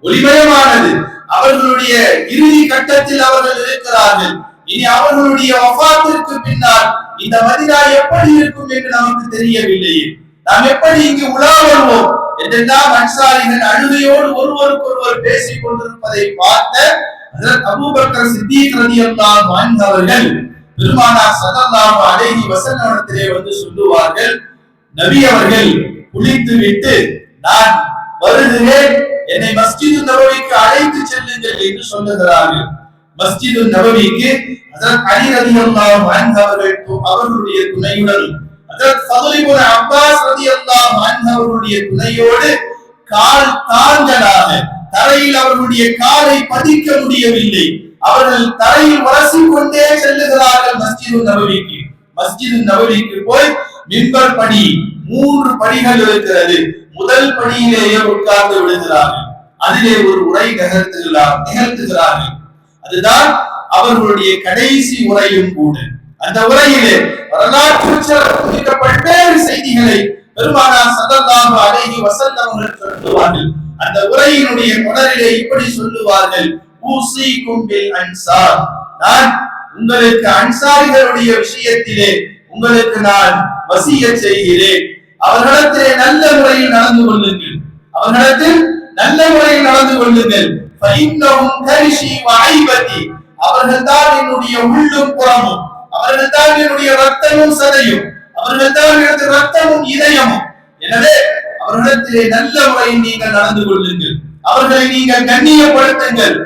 ஒளிமயமானது. அவர்களுடைய இறுதி கட்டத்தில் அவர்கள் இருக்கிறார்கள். இனி அவர்களுடைய வஃபாத்திற்கு பின்னால் இந்த மதீனா எப்படி இருக்கும் என்று நமக்கு தெரியவில்லையே, நாம் எப்படி இங்கு உலா வருவோம் என்றெல்லாம் அன்சாரிகள் அழுகையோடு ஒருவருக்கொருவர் பேசிக் கொண்டிருப்பதை பார்த்த ஹஜ்ரத் அபூபக்கர் சித்தீக் ரலியல்லாஹு அன்ஹு அவர்கள் பெருமானார் ஸல்லல்லாஹு அலைஹி வஸல்லமிடத்திலே வந்து சொல்லுவார்கள், நபி அவர்கள் குளித்து விட்டு நான் வருகிறேன், என்னை மஸ்ஜிது நபவிக்கு அழைத்து செல்லுங்கள் என்று சொல்லுகிறார்கள். மஸ்ஜிது நபவிக்கு ஹஜ்ரத் அலி ரலியல்லாஹு அன்ஹு அவர்களுடைய துணையுடன் ஹஜ்ரத் ஃபதுல் இப்னு அப்பாஸ் ரலியல்லாஹு அன்ஹு அவர்களுடைய துணையோடு கால் தாங்களாக தரையில் அவர்களுடைய காலை பதிக்க முடியவில்லை, அவர்கள் தரையில் உரசிக்கொண்டே செல்லுகிறார்கள் மஸ்ஜிது நபவிக்கு. மஸ்ஜிது நபவிக்கு போய் மிம்பர் படி 3 படிகள் இருக்கிறது, முதல் படியிலேயே உட்கார்ந்து விடுகிறார்கள், அதிலே ஒரு உரை நிகழ்த்துகிறார்கள். அதுதான் அவர்களுடைய கடைசி உரையும் கூட. அந்த உரையிலே வரலாற்று பல்வேறு செய்திகளை பெருமானார் ஸல்லல்லாஹு அலைஹி வஸல்லம் அவர்கள் சொல்லுவார்கள். அந்த உரையினுடைய தொடரிலே இப்படி சொல்லுவார்கள், ஊசிக்கும் பில் அன்சார், நான் உங்களுக்கு அன்சாரிகளுடைய விஷயத்திலே உங்களுக்கு நான் வசியத் செய்கிறேன், அவர்களிடத்திலே நல்ல முறையில் நடந்து கொள்ளுங்கள், அவர்களிடத்தில் நல்ல முறையில் நடந்து கொள்ளுங்கள். அவர்கள் தான் என்னுடைய உள்ளும் புறமும், அவர்கள் தான் என்னுடைய ரத்தமும் சதையும், அவர்கள் தான் எனது ரத்தமும் இதயமும். எனவே அவர்களிடத்திலே நல்ல முறையில் நீங்கள் நடந்து கொள்ளுங்கள், அவர்களை நீங்கள் கண்ணியப்படுத்துங்கள்.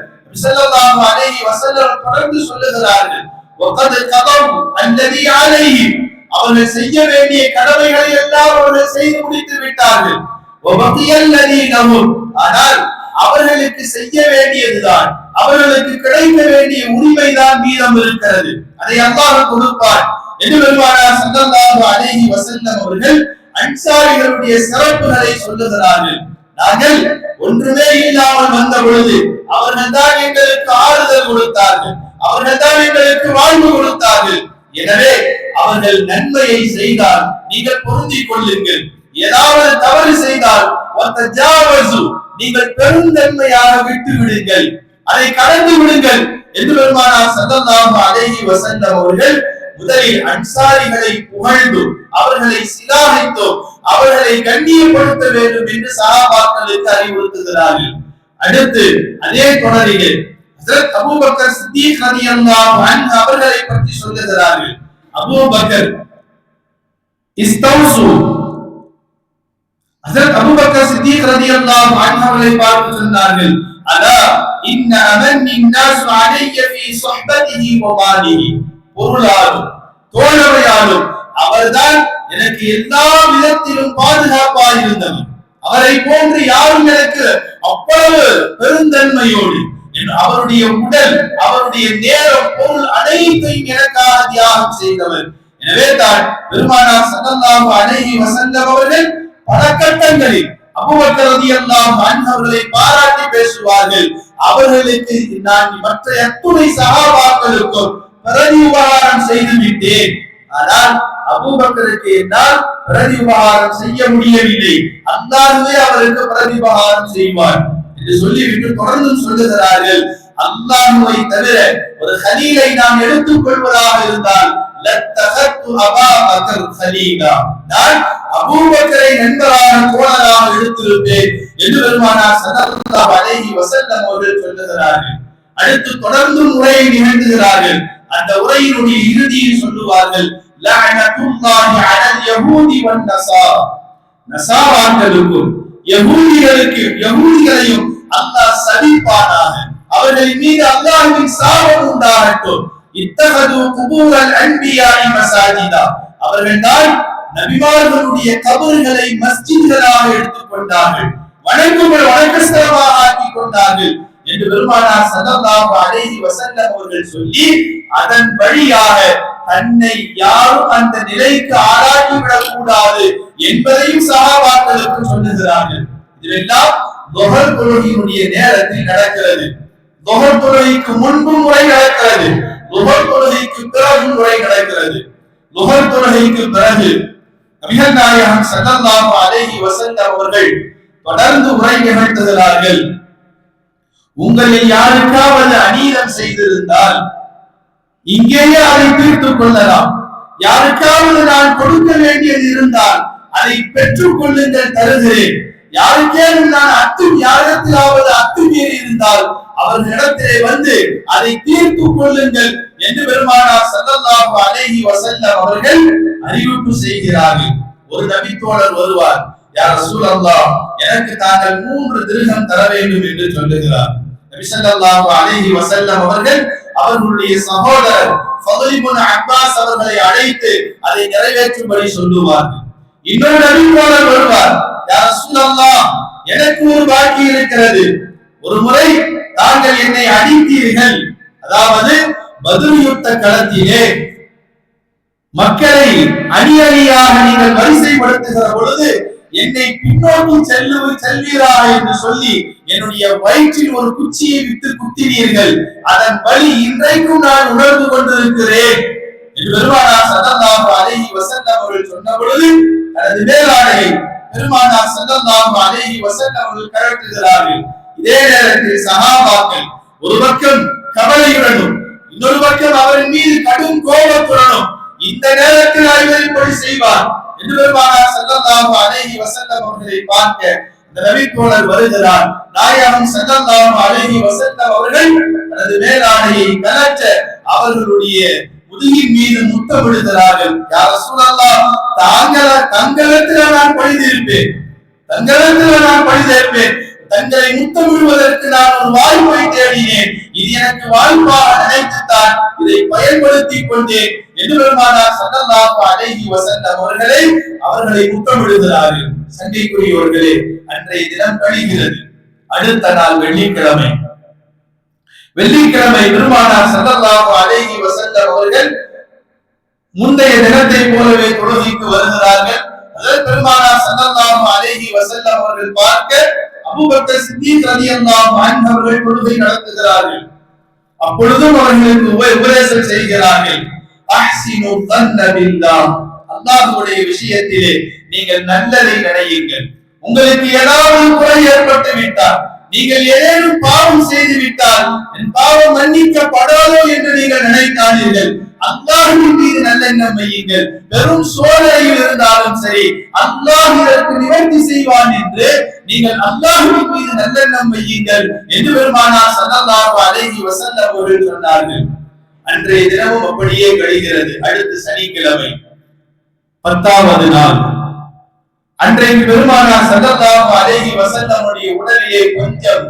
ஸல்லல்லாஹு அலைஹி வஸல்லம் தொடர்ந்து சொல்லுகிறார்கள், وقد قضوا الذي عليهم, அவர்கள் செய்ய வேண்டிய கடமைகளை எல்லாம் அவர்கள் செய்து முடித்து விட்டார்கள். وبقي الذي لهم, ஆனால் அவர்களுக்கு செய்ய வேண்டியதுதான், அவர்களுக்கு கிடைக்க வேண்டிய உரிமைதான் மீதம் இருக்கிறது, அதை அல்லாஹ் கொடுப்பார் என்று பெருமானார் ஸல்லல்லாஹு அலைஹி வஸல்லம் அவர்கள் அன்சாரிகளுடைய சிறப்புகளை சொல்லுகிறார்கள். நாங்கள் ஒன்றுமே இல்லாமல் வந்த பொழுது அவர்கள் தான் எங்களுக்கு ஆறுதல் கொடுத்தார்கள், அவர்கள் தான் எங்களுக்கு வாழ்வு கொடுத்தார்கள். எனவே அவர்கள் நன்மையை செய்தால் நீங்கள் பொருந்திக் கொள்ளுங்கள், ஏதாவது தவறு செய்தால் நீங்கள் பெருந்தன்மையாக விட்டு விடுங்கள், அதை கடந்து விடுங்கள் என்று பெருமானார் ஸல்லல்லாஹு அலைஹி வஸல்லம் அவர்கள் முதலில் அன்சாரிகளை புகழ்ந்தும் அவர்களை சிலாகித்தும் அவர்களை கண்ணியப்படுத்த வேண்டும் என்று சஹாபாக்களுக்கு அறிவுறுத்துகிறார்கள். அடுத்து அதே தொடரிலே ஹஜ்ரத் அபூபக்கர் சித்தீக் ரலியல்லாஹு அன்ஹு அவர்களை பற்றி சொல்லுகிறார்கள். அபூபக்கர் இஸ்தௌசு, ஹஜ்ரத் அபூபக்கர் சித்தீக் ரலியல்லாஹு அன்ஹு அவர்களை பார்த்து சொன்னார்கள், அலா இன்ன அமன்னின் நாஸ் அலைய ஃபீ ஸஹ்பதிஹி வ மாலிஹி, பொருளாலும் தோழமையாலும் அவர்தான் எனக்கு எல்லா விதத்திலும் பாதுகாப்பாக இருந்தவர், அவரை போன்று யாரும் எனக்கு அவ்வளவு பெருந்தன்மையோடு அவருடைய உடல், அவருடைய நேரம், பொருள் அனைத்தையும் எனக்காக தியாகம் செய்தவர். எனவே தான் பெருமானார் ஸல்லல்லாஹு அலைஹி வஸல்லம் அவர்கள் பல கட்டங்களில் அபூபக்கர் ரலியல்லாஹு அன்ஹு அவர்களை பாராட்டி பேசுவார்கள். அவர்களுக்கு நான் மற்ற அத்துணை சஹாபாக்களுக்கும் பிரதி உபகாரம் செய்து விட்டேன், ஆனால் அபூபக்கருக்கு என்னால் பிரதி உபகாரம் செய்ய முடியவில்லை, அல்லாஹ்வே அவருக்கு பிரதி உபகாரம் செய்வார் என்று சொல்லிவிட்டு தொடர்ந்து சொல்லுகிறார்கள், அல்லாஹ்வை தவிர ஒரு கலீலை நாம் எடுத்துக் கொள்வதாக இருந்தால் லத்தகத்து அபூபக்கர் கலீலா, நான் அபூபக்கரை நண்பராக தோழராக எடுத்திருப்பேன் என்று பெருமானார் ஸல்லல்லாஹு அலைஹி வஸல்லம் அவர்கள் சொல்லுகிறார்கள். அடுத்து தொடர்ந்து உரையை நிகழ்த்துகிறார்கள். அந்த உரையினுடைய இறுதியில் சொல்லுவார்கள், லஅனத்துல்லாஹி அலல் யஹூதி வன் நஸாரா, நஸாராக்களுக்கும் யஹூதிகளையும் அல்லாஹ் சபிப்பானாக, அவர்களின் மீது அல்லாஹ்வின் சாபம் உண்டாகட்டும். இத்தகது குபூரல் அன்பியாஇ மசாஜிதா, அவர்கள் தான் நபிமார்களுடைய கபர்களை மஸ்ஜித்களாக எடுத்துக் கொண்டார்கள், வணக்கஸ்தலமாக ஆக்கிக் கொண்டார்கள் என்று பெருமானார் ஸல்லல்லாஹு அலைஹி வஸல்லம் அவர்கள் சொல்லி, அதன் வழியாக தன்னை யாரும் அந்த நிலைக்கு ஆளாக்கிவிடக் கூடாது என்பதையும் சஹாபாக்களுக்கு சொல்லுகிறார்கள். இதெல்லாம் ظஹர் தொழுகையினுடைய நேரத்தில் நடக்கிறது. ظஹர் தொழுகைக்கு முன்பு முறை நடக்கிறது, ظஹர் தொழுகைக்கு பிறகு முறை நடக்கிறது. ظஹர் தொழுகைக்கு பிறகு நபிகள் நாயகம் ஸல்லல்லாஹு அலைஹி வஸல்லம் அவர்கள் தொடர்ந்து உரை நிகழ்த்துகிறார்கள். உங்களில் யாருக்காவது அநீதம் செய்திருந்தால் இங்கேயே அதை தீர்த்துக் கொள்ளலாம், யாருக்காவது நான் கொடுக்க வேண்டியது இருந்தால் அதை பெற்றுக் கொள்ளுங்கள், தருகிறேன். யாருக்கேனும் நான் யாரிடத்திலாவது அத்துமீறி இருந்தால் அவர்களிடத்திலே வந்து அதை தீர்த்து கொள்ளுங்கள் என்று பெருமானார் ஸல்லல்லாஹு அலைஹி வஸல்லம் அவர்கள் அறிவிப்பு செய்கிறார்கள். ஒரு நபி தோழர் வருவார், யா ரசூலல்லாஹ், எனக்கு தாங்கள் 3 திர்ஹம் தர வேண்டும் என்று சொல்லுகிறார். நபி ஸல்லல்லாஹு அலைஹி வஸல்லம் அவர்கள் அவர்களுடைய சகோதரர் ஃபதுல் இப்னு அப்பாஸ் அவர்களை அழைத்து அதை நிறைவேற்றும்படி சொல்லுவார்கள். இன்னொரு நபி தோழர் வருவார், யா ரசூலல்லாஹ், எனக்கு ஒரு பாக்கி இருக்கிறது. ஒரு முறை தாங்கள் என்னை அடித்தீர்கள், அதாவது பத்ர் யுத்த களத்திலே மக்களை அணி அணியாக நீங்கள் வரிசைப்படுத்துகிற பொழுது என்னை பின்னோக்கி செல்வீரா என்று சொல்லி என்னுடைய வயிற்றில் ஒரு குச்சியை விட்டு குத்தினீர்கள். அதன் வலி இன்றைக்கும் நான் உணர்ந்து கொண்டிருக்கிறேன் என்று பெருமானார் ஸல்லல்லாஹு அலைஹி வஸல்லம் அவர்கள் சொன்ன பொழுது தனது மேலாடையை பெருமானார் ஸல்லல்லாஹு அலைஹி வஸல்லம் அவர்கள் கழற்றுகிறார்கள். இதே நேரத்தில் சஹாபாக்கள் ஒரு பக்கம் கவலையுடனும் இன்னொரு பக்கம் அவரின் மீது கடும் கோபத்துடனும் இந்த நேரத்தில் இவர் இப்படி செய்வார் என்று பெருமானார் ஸல்லல்லாஹு அலைஹி வஸல்லம் அவர்களை பார்க்க இந்த நபி தோழர் வருகிறார். நாயகம் ஸல்லல்லாஹு அலைஹி வஸல்லம் அவர்கள் தனது மேலாடையை கழற்ற அவர்களுடைய முதுகின் மீது முத்தமிடுகிறார்கள். யா ரசூலல்லாஹ், தங்களிடத்தில் நான் பழிந்திருப்பேன், தங்களை முத்தமிடுவதற்கு நான் ஒரு வாய்ப்பை தேடினேன். இது எனக்கு வாய்ப்பாக நினைத்துத்தான் இதை பயன்படுத்திக் கொண்டேன் என்று பெருமானார் ஸல்லல்லாஹு அலைஹி வஸல்லம் அவர்களை முத்தமிடுகிறார்கள். சங்கைக்குரியவர்களே, அன்றைய தினம் கழிகிறது. அடுத்த நாள் வெள்ளிக்கிழமை பெருமானார் ஸல்லல்லாஹு அலைஹி வஸல்லம் அவர்கள் முந்தைய தினத்தை போலவே தொழுகைக்கு வருகிறார்கள். அதற்கு பெருமானார் ஸல்லல்லாஹு அலைஹி வஸல்லம் அவர்கள் பார்க்க அபூபக்கர் சித்தீக் ரலியல்லாஹு அன்ஹு அவர்கள் தொழுகை நடத்துகிறார்கள். அப்பொழுதும் அவர்களுக்கு உபதேசம் செய்கிறார்கள். அஹ்சினு தன்ன பில்லாஹ், அல்லாஹ்வுடைய விஷயத்திலே நீங்கள் நல்லதை நினையுங்கள். உங்களுக்கு ஏதாவது குறை ஏற்பட்டு விட்டால், நீங்கள் ஏதேனும் பாவம் செய்து விட்டால் என் பாவம் மன்னிக்கப்படாதோ என்று நீங்கள் நினைக்காதீர்கள். அல்லாஹ்வின் மீது நல்லெண்ணம் வையுங்கள். வெறும் சோதனையில் இருந்தாலும் சரி அல்லாஹ் இதற்கு நிவர்த்தி செய்வான் என்று நீங்கள் அல்லாஹ்வின் மீது நல்லெண்ணம் வையுங்கள் என்று பெருமானார் ஸல்லல்லாஹு அலைஹி வஸல்லம் அவர்கள் சொன்னார்கள். அன்றைய தினமும் அப்படியே கழிகிறது. அடுத்த சனிக்கிழமை 10வது நாள் அன்றைக்கு பெருமானார் ஸல்லல்லாஹு அலைஹி வஸல்லம் உடைய உடலிலே கொஞ்சம்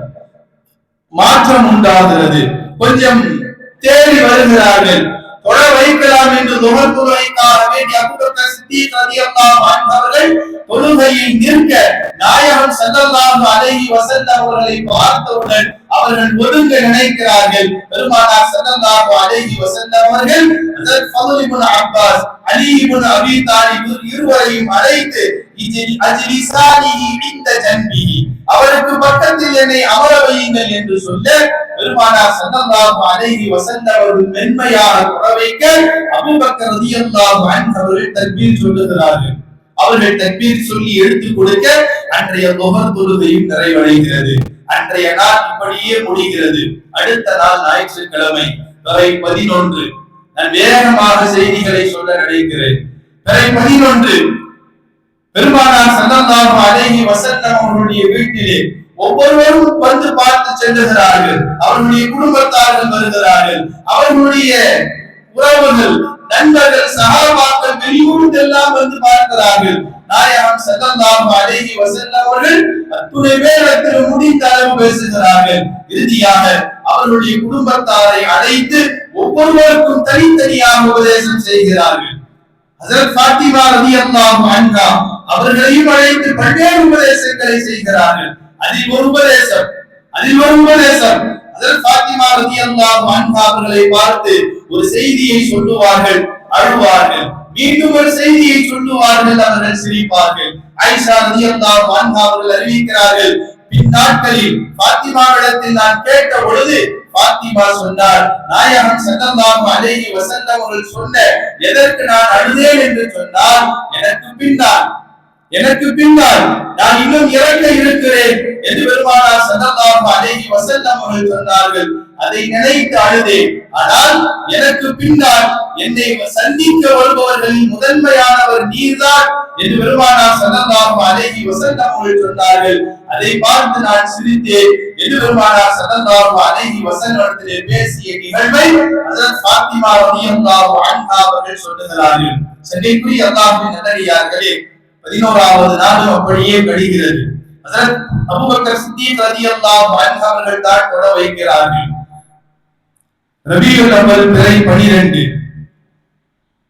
மாற்றம் உண்டாகிறது. கொஞ்சம் தேறி வருகிறார்கள். தொழ வைக்கலாம் என்று துஹர் தொழுகைக்காக வேண்டி அபூபக்கர் சித்தீக் ரலியல்லாஹு அன்ஹு அவர்கள் தொழுகையை நிற்க நாயகம் ஸல்லல்லாஹு அலைஹி வஸல்லம் அவர்களை பார்த்தவுடன் அவர்கள் ஒதுங்க நினைக்கிறார்கள். பெருமானார் ஸல்லல்லாஹு அலைஹி வஸல்லம் அவர்கள் ஹஜ்ரத் ஃபதுல் இப்னு அப்பாஸ், அலி இப்னு அபீ தாலிப் இருவரையும் அழைத்து அஜ்லிசானிஹி இன்த ஜன்பிஹி, அவருக்கு பக்கத்தில் என்னை அமர வையுங்கள் என்று சொல்ல பெருமானார் ஸல்லல்லாஹு அலைஹி வஸல்லம் அவர்கள் மென்மையாக தொழ வைக்க அபூபக்கர் ரலியல்லாஹு அன்ஹு அவர்கள் தக்பீர் சொல்லுகிறார்கள். அவர்கள் தக்பீர் சொல்லி எடுத்துக் கொடுக்க அன்றைய துஹர் தொழுகையும் நிறைவடைகிறது. அன்றைய நாள் இப்படியே முடிகிறது. அடுத்த நாள் ஞாயிற்றுக்கிழமை பிறை 11. நான் வேகமாக செய்திகளை சொல்ல நினைக்கிறேன். பிறை 11 பெருமானார் ஸல்லல்லாஹு அலைஹி வஸல்லம் அவர்களுடைய வீட்டிலே ஒவ்வொருவரும் வந்து பார்த்து செல்லுகிறார்கள். அவர்களுடைய குடும்பத்தார்கள் வருகிறார்கள். அவர்களுடைய உறவுகள், நண்பர்கள், சஹாபாக்கள் வெளியூரில் எல்லாம் வந்து பார்க்கிறார்கள். நாயகம் ஸல்லல்லாஹு அலைஹி வஸல்லம் அவர்கள் அத்துணை பேரிடத்தில் முடிந்த அளவு பேசுகிறார்கள். இறுதியாக அவர்களுடைய குடும்பத்தாரை அழைத்து ஒவ்வொருவருக்கும் தனித்தனியாக உபதேசம் செய்கிறார்கள். ஹஜ்ரத் ஃபாத்திமா ரலியல்லாஹு அன்ஹா அவர்களையும் அழைத்து பல்வேறு உபதேசங்களை செய்கிறார்கள். அதில் ஒரு உபதேசம் ஹஜ்ரத் ஃபாத்திமா ரலியல்லாஹு அன்ஹா அவர்களை பார்த்து ஒரு செய்தியை சொல்லுவார்கள், அழுவார்கள். மீண்டும் ஒரு செய்தியை சொல்லுவார்கள், அவர்கள் சிரிப்பார்கள். ஆயிஷா ரலியல்லாஹு அன்ஹா அவர்கள் அறிவிக்கிறார்கள், பின்னாட்களில் ஃபாத்திமாவிடத்தில் நான் கேட்ட பொழுது ஃபாத்திமா சொன்னார், நாயகம் ஸல்லல்லாஹு அலைஹி வஸல்லம் அவர்கள் சொன்ன எதற்கு நான் அழுதேன் என்று சொன்னால், எனக்கு பின்னால் நான் இன்னும் இறக்க இருக்கிறேன் என்று பெருமானார் ஸல்லல்லாஹு அலைஹி வஸல்லம் அவர்கள் சொன்னார்கள். அதை நினைத்து அழுதேன். ஆனால் எனக்கு பின்னால் என்னை சந்திக்க வருபவர்களில் முதன்மையானவர் நீர்தான் என்று பெருமானார் ஸல்லல்லாஹு அலைஹி வஸல்லம் அவர்கள் சொன்னார்கள். அதை பார்த்து நான் சிரித்தேன் என்று பெருமானார் ஸல்லல்லாஹு அலைஹி வஸல்லம் பேசிய நிகழ்வை ஹஜ்ரத் ஃபாத்திமா ரலியல்லாஹு அன்ஹா அவர்கள் சொல்லுகிறார்கள். சங்கைக்குரிய அல்லாஹ்வின் நல்லடியார்களே, 11வது நாளும் அப்படியே கழிகிறது. ஹஜ்ரத் அபூபக்கர் சித்தீக் ரலியல்லாஹு அன்ஹு அவர்கள் தான் தொட வைக்கிறார்கள். ரபியுல் அவ்வல் பிறை 12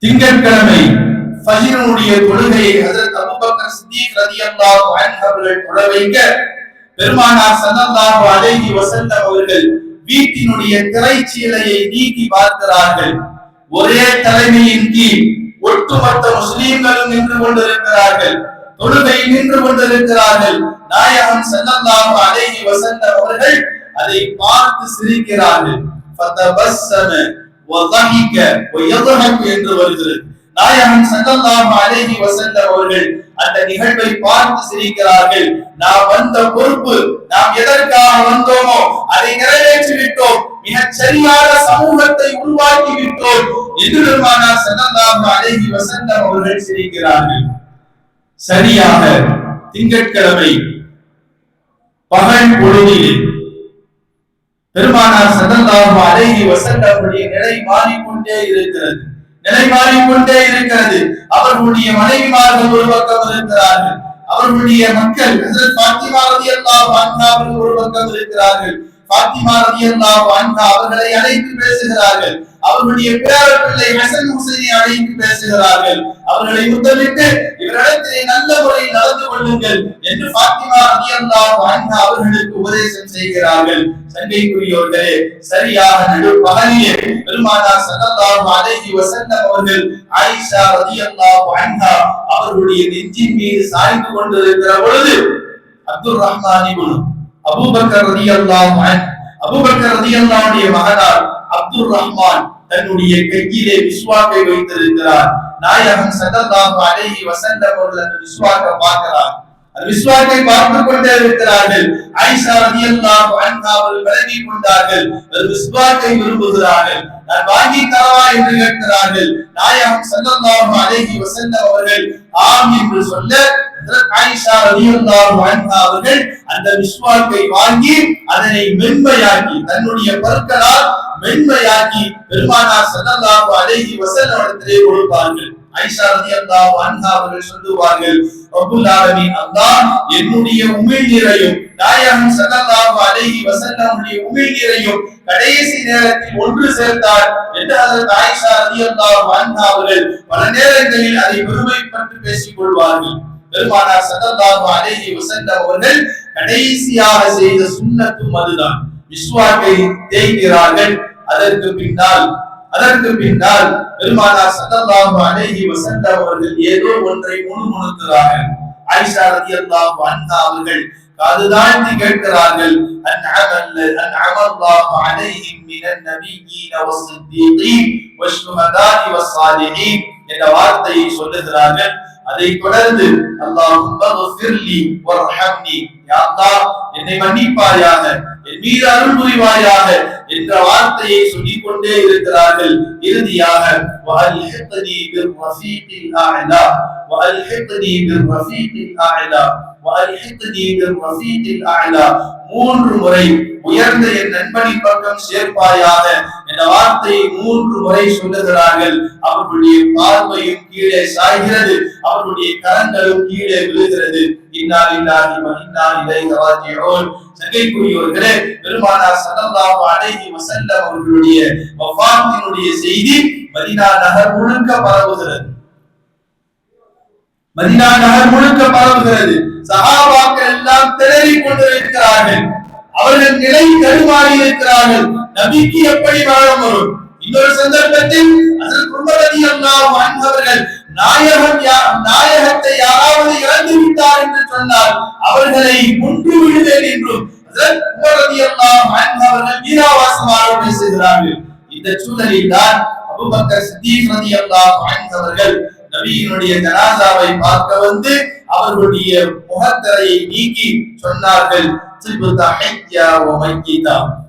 திங்கட்கிழமை ஃபஜ்ருடைய தொழுகையை ஹஜ்ரத் அபூபக்கர் சித்தீக் ரலியல்லாஹு அன்ஹு அவர்கள் தொட வைக்க பெருமானார் ஸல்லல்லாஹு அலைஹி வஸல்லம் அவர்கள் வீட்டினுடைய திரைச்சீலையை நீக்கி பார்க்கிறார்கள். ஒரே தலைமையின் கீழ் ஒட்டுமொத்த முஸ்லிம்களும் நின்று கொண்டிருக்கிறார்கள், தொழுகையில் நின்று கொண்டிருக்கிறார்கள். நாயகம் ஸல்லல்லாஹு அலைஹி வஸல்லம் அவர்கள் அதை பார்த்து சிரிக்கிறார்கள். ஃபதபஸ்ஸம வதஹிக வயضحك என்று வருகிறது. நாயகம் ஸல்லல்லாஹு அலைஹி வஸல்லம் அவர்கள் அந்த நிகழ்வை பார்த்து சிரிக்கிறார்கள். நாம் வந்த பொறுப்பு, நாம் எதற்காக வந்தோமோ அதை நிறைவேற்றி விட்டோம், மிகச் சரியான சமூகத்தை உருவாக்கி விட்டோம் என்று பெருமானார் ஸல்லல்லாஹு அலைஹி வஸல்லம் அவர்கள் சிரிக்கிறார்கள். சரியாக திங்கட்கிழமை பகல் பொழுதில் பெருமானார் ஸல்லல்லாஹு அலைஹி வஸல்லம் அவருடைய நிலை மாறிக்கொண்டே இருக்கிறது, நிலை மாறிக்கொண்டே இருக்கிறது. அவர்களுடைய மனைவிமார்கள் ஒரு பக்கம் இருக்கிறார்கள், அவர்களுடைய மக்கள் ஹஜ்ரத் ஃபாத்திமா ரலியல்லாஹு அன்ஹா அவர்கள் ஒரு பக்கம் இருக்கிறார்கள். ஃபாத்திமா ரலியல்லாஹு அன்ஹா அவர்களை அழைத்து பேசுகிறார்கள். அவர்களுடைய பேரப்பிள்ளை ஹசன் ஹுசைனை அழைத்து பேசுகிறார்கள். அவர்களை முத்தமிட்டு இவரிடத்திலே நல்ல முறையில் நடந்து கொள்ளுங்கள் என்று ஃபாத்திமா ரலியல்லாஹு அன்ஹா அவர்களுக்கு உபதேசம் செய்கிறார்கள். சங்கைக்குரியோர்களே, சரியாக நடுப்பகலிலே பெருமானார் ஸல்லல்லாஹு அலைஹி வஸல்லம் அவர்கள் ஆயிஷா ரலியல்லாஹு அன்ஹா அவர்களுடைய நெஞ்சின் மீது சாய்ந்து கொண்டிருக்கிற பொழுது அப்துர் ரஹ்மான் இப்னு அபூபக்கர் ரலியல்லாஹு அன்ஹு, அபூபக்கர் ரலியல்லாஹுடைய மகனார் அப்துர் ரஹ்மான் தன்னுடைய கையிலே மிஸ்வாக்கை வைத்திருக்கிறார். நாயகம் ஸல்லல்லாஹு அலைஹி வஸல்லம் அவர்கள் அந்த மிஸ்வாக்கை பார்க்கிறார். அந்த மிஸ்வாக்கை பார்த்து கொண்டே இருக்கிறார்கள். ஆயிஷா ரலியல்லாஹு அன்ஹா அவர்கள் விலகிக் கொண்டார்கள். அந்த மிஸ்வாக்கை விரும்புகிறார்கள். நான் வாங்கி தரவா என்று கேட்கிறார்கள். நாயகம் ஸல்லல்லாஹு அலைஹி வஸல்லம் அவர்கள் ஆம் என்று சொல்ல ஆயிஷா ரலியல்லாஹு அன்ஹா அவர்கள் அந்த மிஸ்வாக்கை வாங்கி அதனை மென்மையாக்கி தன்னுடைய பற்களால் மென்மையாக்கி பெருமானார் ஸல்லல்லாஹு அலைஹி வஸல்லம் இடத்திலே கொடுப்பார்கள். ஆயிஷா ரலியல்லாஹு அன்ஹா அவர்கள் சொல்லுவார்கள், ரப்புல் ஆலமீன் அல்லாஹ் என்னுடைய உமிழ்நீரையும் நாயகம் ஸல்லல்லாஹு அலைஹி வஸல்லம் உமிழ்நீரையும் கடைசி நேரத்தில் ஒன்று சேர்த்தார் என்று ஹஜ்ரத் ஆயிஷா ரலியல்லாஹு அன்ஹா அவர்கள் பல நேரங்களில் அதை பெருமைப்பட்டு பேசிக் கொள்வார்கள். பெருமானார் ஸல்லல்லாஹு அலைஹி வஸல்லம் அவர்கள் கடைசியாக செய்த சுன்னத்தும் அதுதான், மிஸ்வாக்கை தேய்க்கிறார்கள். அதற்கு பின்னால் பெருமானார் ஸல்லல்லாஹு அலைஹி வஸல்லம் அவர்கள் ஏதோ ஒன்றை முணுமுணுக்கிறார்கள். ஆயிஷா ரலியல்லாஹு அன்ஹா அவர்கள் காது தாழ்த்தி கேட்கிறார்கள், அன்அமல்லாஹு அலைஹிம் மினன் நபிய்யீன வஸ்ஸித்தீகீன் வஷ்ஷுஹதாஇ வஸ்ஸாலிஹீன் என்ற வார்த்தையை சொல்லுகிறார்கள். அதை தொடர்ந்து அல்லாஹும்ம ஃபிர்லி வர்ஹம்னி, யா அல்லாஹ் என்னை மன்னிப்பாயாக, என் மீது அருள் புரிவாயாக என்ற வார்த்தையை சொல்லிக் கொண்டே இருக்கிறார்கள். இறுதியாக வஅல்ஹிக்னி பிர்ரஃபீகில் அஅலா வஅல்ஹிக்னி பிர்ரஃபீகில் அஅலா வஅல்ஹிக்னி பிர்ரஃபீகில் அஅலா, 3 முறை உயர்ந்த என் நண்பனின் பக்கம் சேர்ப்பாயாக என்ற வார்த்தையை 3 முறை சொல்லுகிறார்கள். அவர்களுடைய பார்வையும் கீழே சாய்கிறது, அவர்களுடைய கரங்களும் கீழே விழுகிறது. இன்னா லில்லாஹி வ இன்னா இலைஹி ராஜிஊன். சங்கைக்குரியவர்களே, பெருமானார் ஸல்லல்லாஹு அலைஹி வஸல்லம் அவர்களுடைய வஃபாத்தினுடைய செய்தி மதீனா நகர் முழுக்க பரவுகிறது. மதீனா நகர் முழுக்க பரவுகிறது. சஹாபாக்கள் எல்லாம் திணறிக் கொண்டிருக்கிறார்கள். அவர்கள் நிலை தடுமாறி இருக்கிறார்கள். நபிக்கு எப்படி மரணம் வரும்? இன்னொரு சந்தர்ப்பத்தில் ஹஜ்ரத் உமர் ரலியல்லாஹு அன்ஹு அவர்கள் நாயகத்தை யாராவது இறந்து விட்டார் என்று சொன்னால் அவர்களை கொன்று விடுவேன் என்றும் ஹஜ்ரத் உமர் ரலியல்லாஹு அன்ஹு அவர்கள் வீராவாசமாக பேசுகிறார்கள். இந்த சூழலில் தான் அபூபக்கர் சித்தீக் ரலியல்லாஹு அன்ஹு அவர்கள் நபியினுடைய ஜனாசாவை பார்க்க வந்து அவர்களுடைய முகத்திரையை நீக்கி சொன்னார்கள்,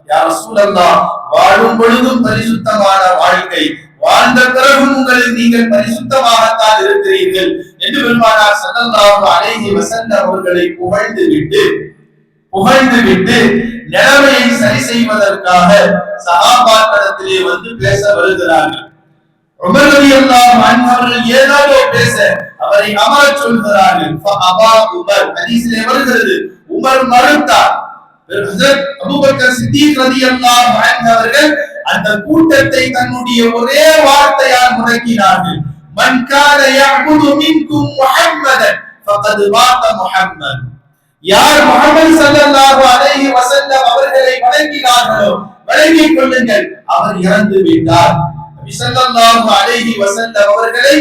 யா ரசூலல்லாஹ், வாழும் பொழுதும் பரிசுத்தமான வாழ்க்கை, வாழ்ந்த பிறகும் நீங்கள் பரிசுத்தமாகத்தான் இருக்கிறீர்கள் என்று பெருமானார் ஸல்லல்லாஹு அலைஹி வஸல்லம் அவர்களை புகழ்ந்து விட்டு நிலைமையை சரி செய்வதற்காக சஹாபாக்களிடத்திலே வந்து பேச வருகிறார்கள். உமர் ரலியல்லாஹு அன்ஹு அவர்கள் ஏதாவது பேச அவரை அமரச் சொல்கிறார்கள். ஃபஅபா உமர், ஹதீஸிலே வருகிறது, உமர் மறுத்தார். அபூபக்கர் சித்தீக் ரலியல்லாஹு அன்ஹு அவர்கள் அந்த கூட்டத்தை தன்னுடைய ஒரே வார்த்தையால் முடக்கினார்கள். மன் கான யஅபுது மின்கும் முஹம்மதன் ஃபகத் மாத முஹம்மத். யார் முஹம்மது ஸல்லல்லாஹு அலைஹி வஸல்லம் அவர்களை வணங்கினார்களோ வணங்கிக் கொள்ளுங்கள், அவர் இறந்து விட்டார். நபி ஸல்லல்லாஹு அலைஹி வஸல்லம் அவர்களை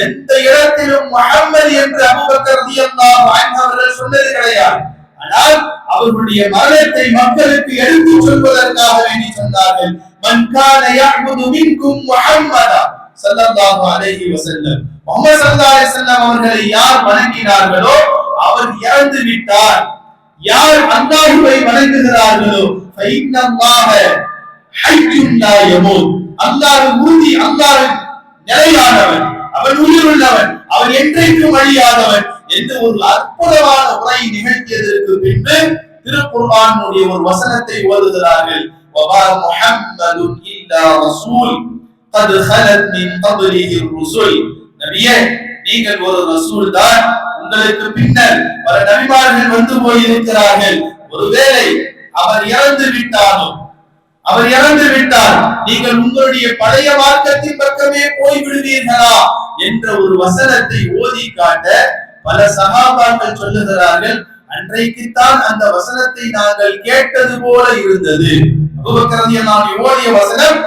எந்த இடத்திலும் முஹம்மது என்று அபூபக்கர் ரலியல்லாஹு அன்ஹு அவர்கள் சொன்னது கிடையாது. ஆனால் அவர்களுடைய மரணத்தை மக்களுக்கு எடுத்துச் சொல்வதற்காக வேண்டி சொன்னார்கள். மன் கான யஅபுது மின்கும் முஹம்மதா ஸல்லல்லாஹு அலைஹி வஸல்லம், முஹம்மது ஸல்லல்லாஹு அலைஹி வஸல்லம் அவர்களை யார் வணங்கினார்களோ அவர் இறந்து விட்டார். யார் அல்லாஹ்வை வணங்குகிறார்களோ ஃபைன்னல்லாஹ ஹய்யுன் லா யமூத், அல்லாஹ் உறுதி, அல்லாஹ் நிலையானவன், அவன் உயிருள்ளவன், அவன் என்றைக்கும் அழியாதவன் என்று ஒரு அற்புதமான உரை நிகழ்த்தியதற்கு பின்பு திருக்குர்ஆனுடைய ஒரு வசனத்தை ஓதுகிறார்கள். வமா முஹம்மதுன் இல்லா ரசூல் கத் خلت من قبله الرسل. நபியே, நீங்கள் ஒரு ரசூல் தான், உங்களுக்கு பின்னர் பல நபிமார்கள் வந்து போயிருக்கிறார்கள். ஒருவேளை அவர் இறந்து விட்டார், நீங்கள் உங்களுடைய பழைய மார்க்கத்தின் பக்கமே போய்விடுவீர்களா என்ற ஒரு வசனத்தை ஓதி காட்ட பல சஹாபாக்கள் சொல்லுகிறார்கள், அன்றைக்குத்தான் அந்த வசனத்தை நாங்கள் கேட்டது போல இருந்தது. அபூபக்கர் ரலியல்லாஹு அன்ஹு ஓதிய வசனம்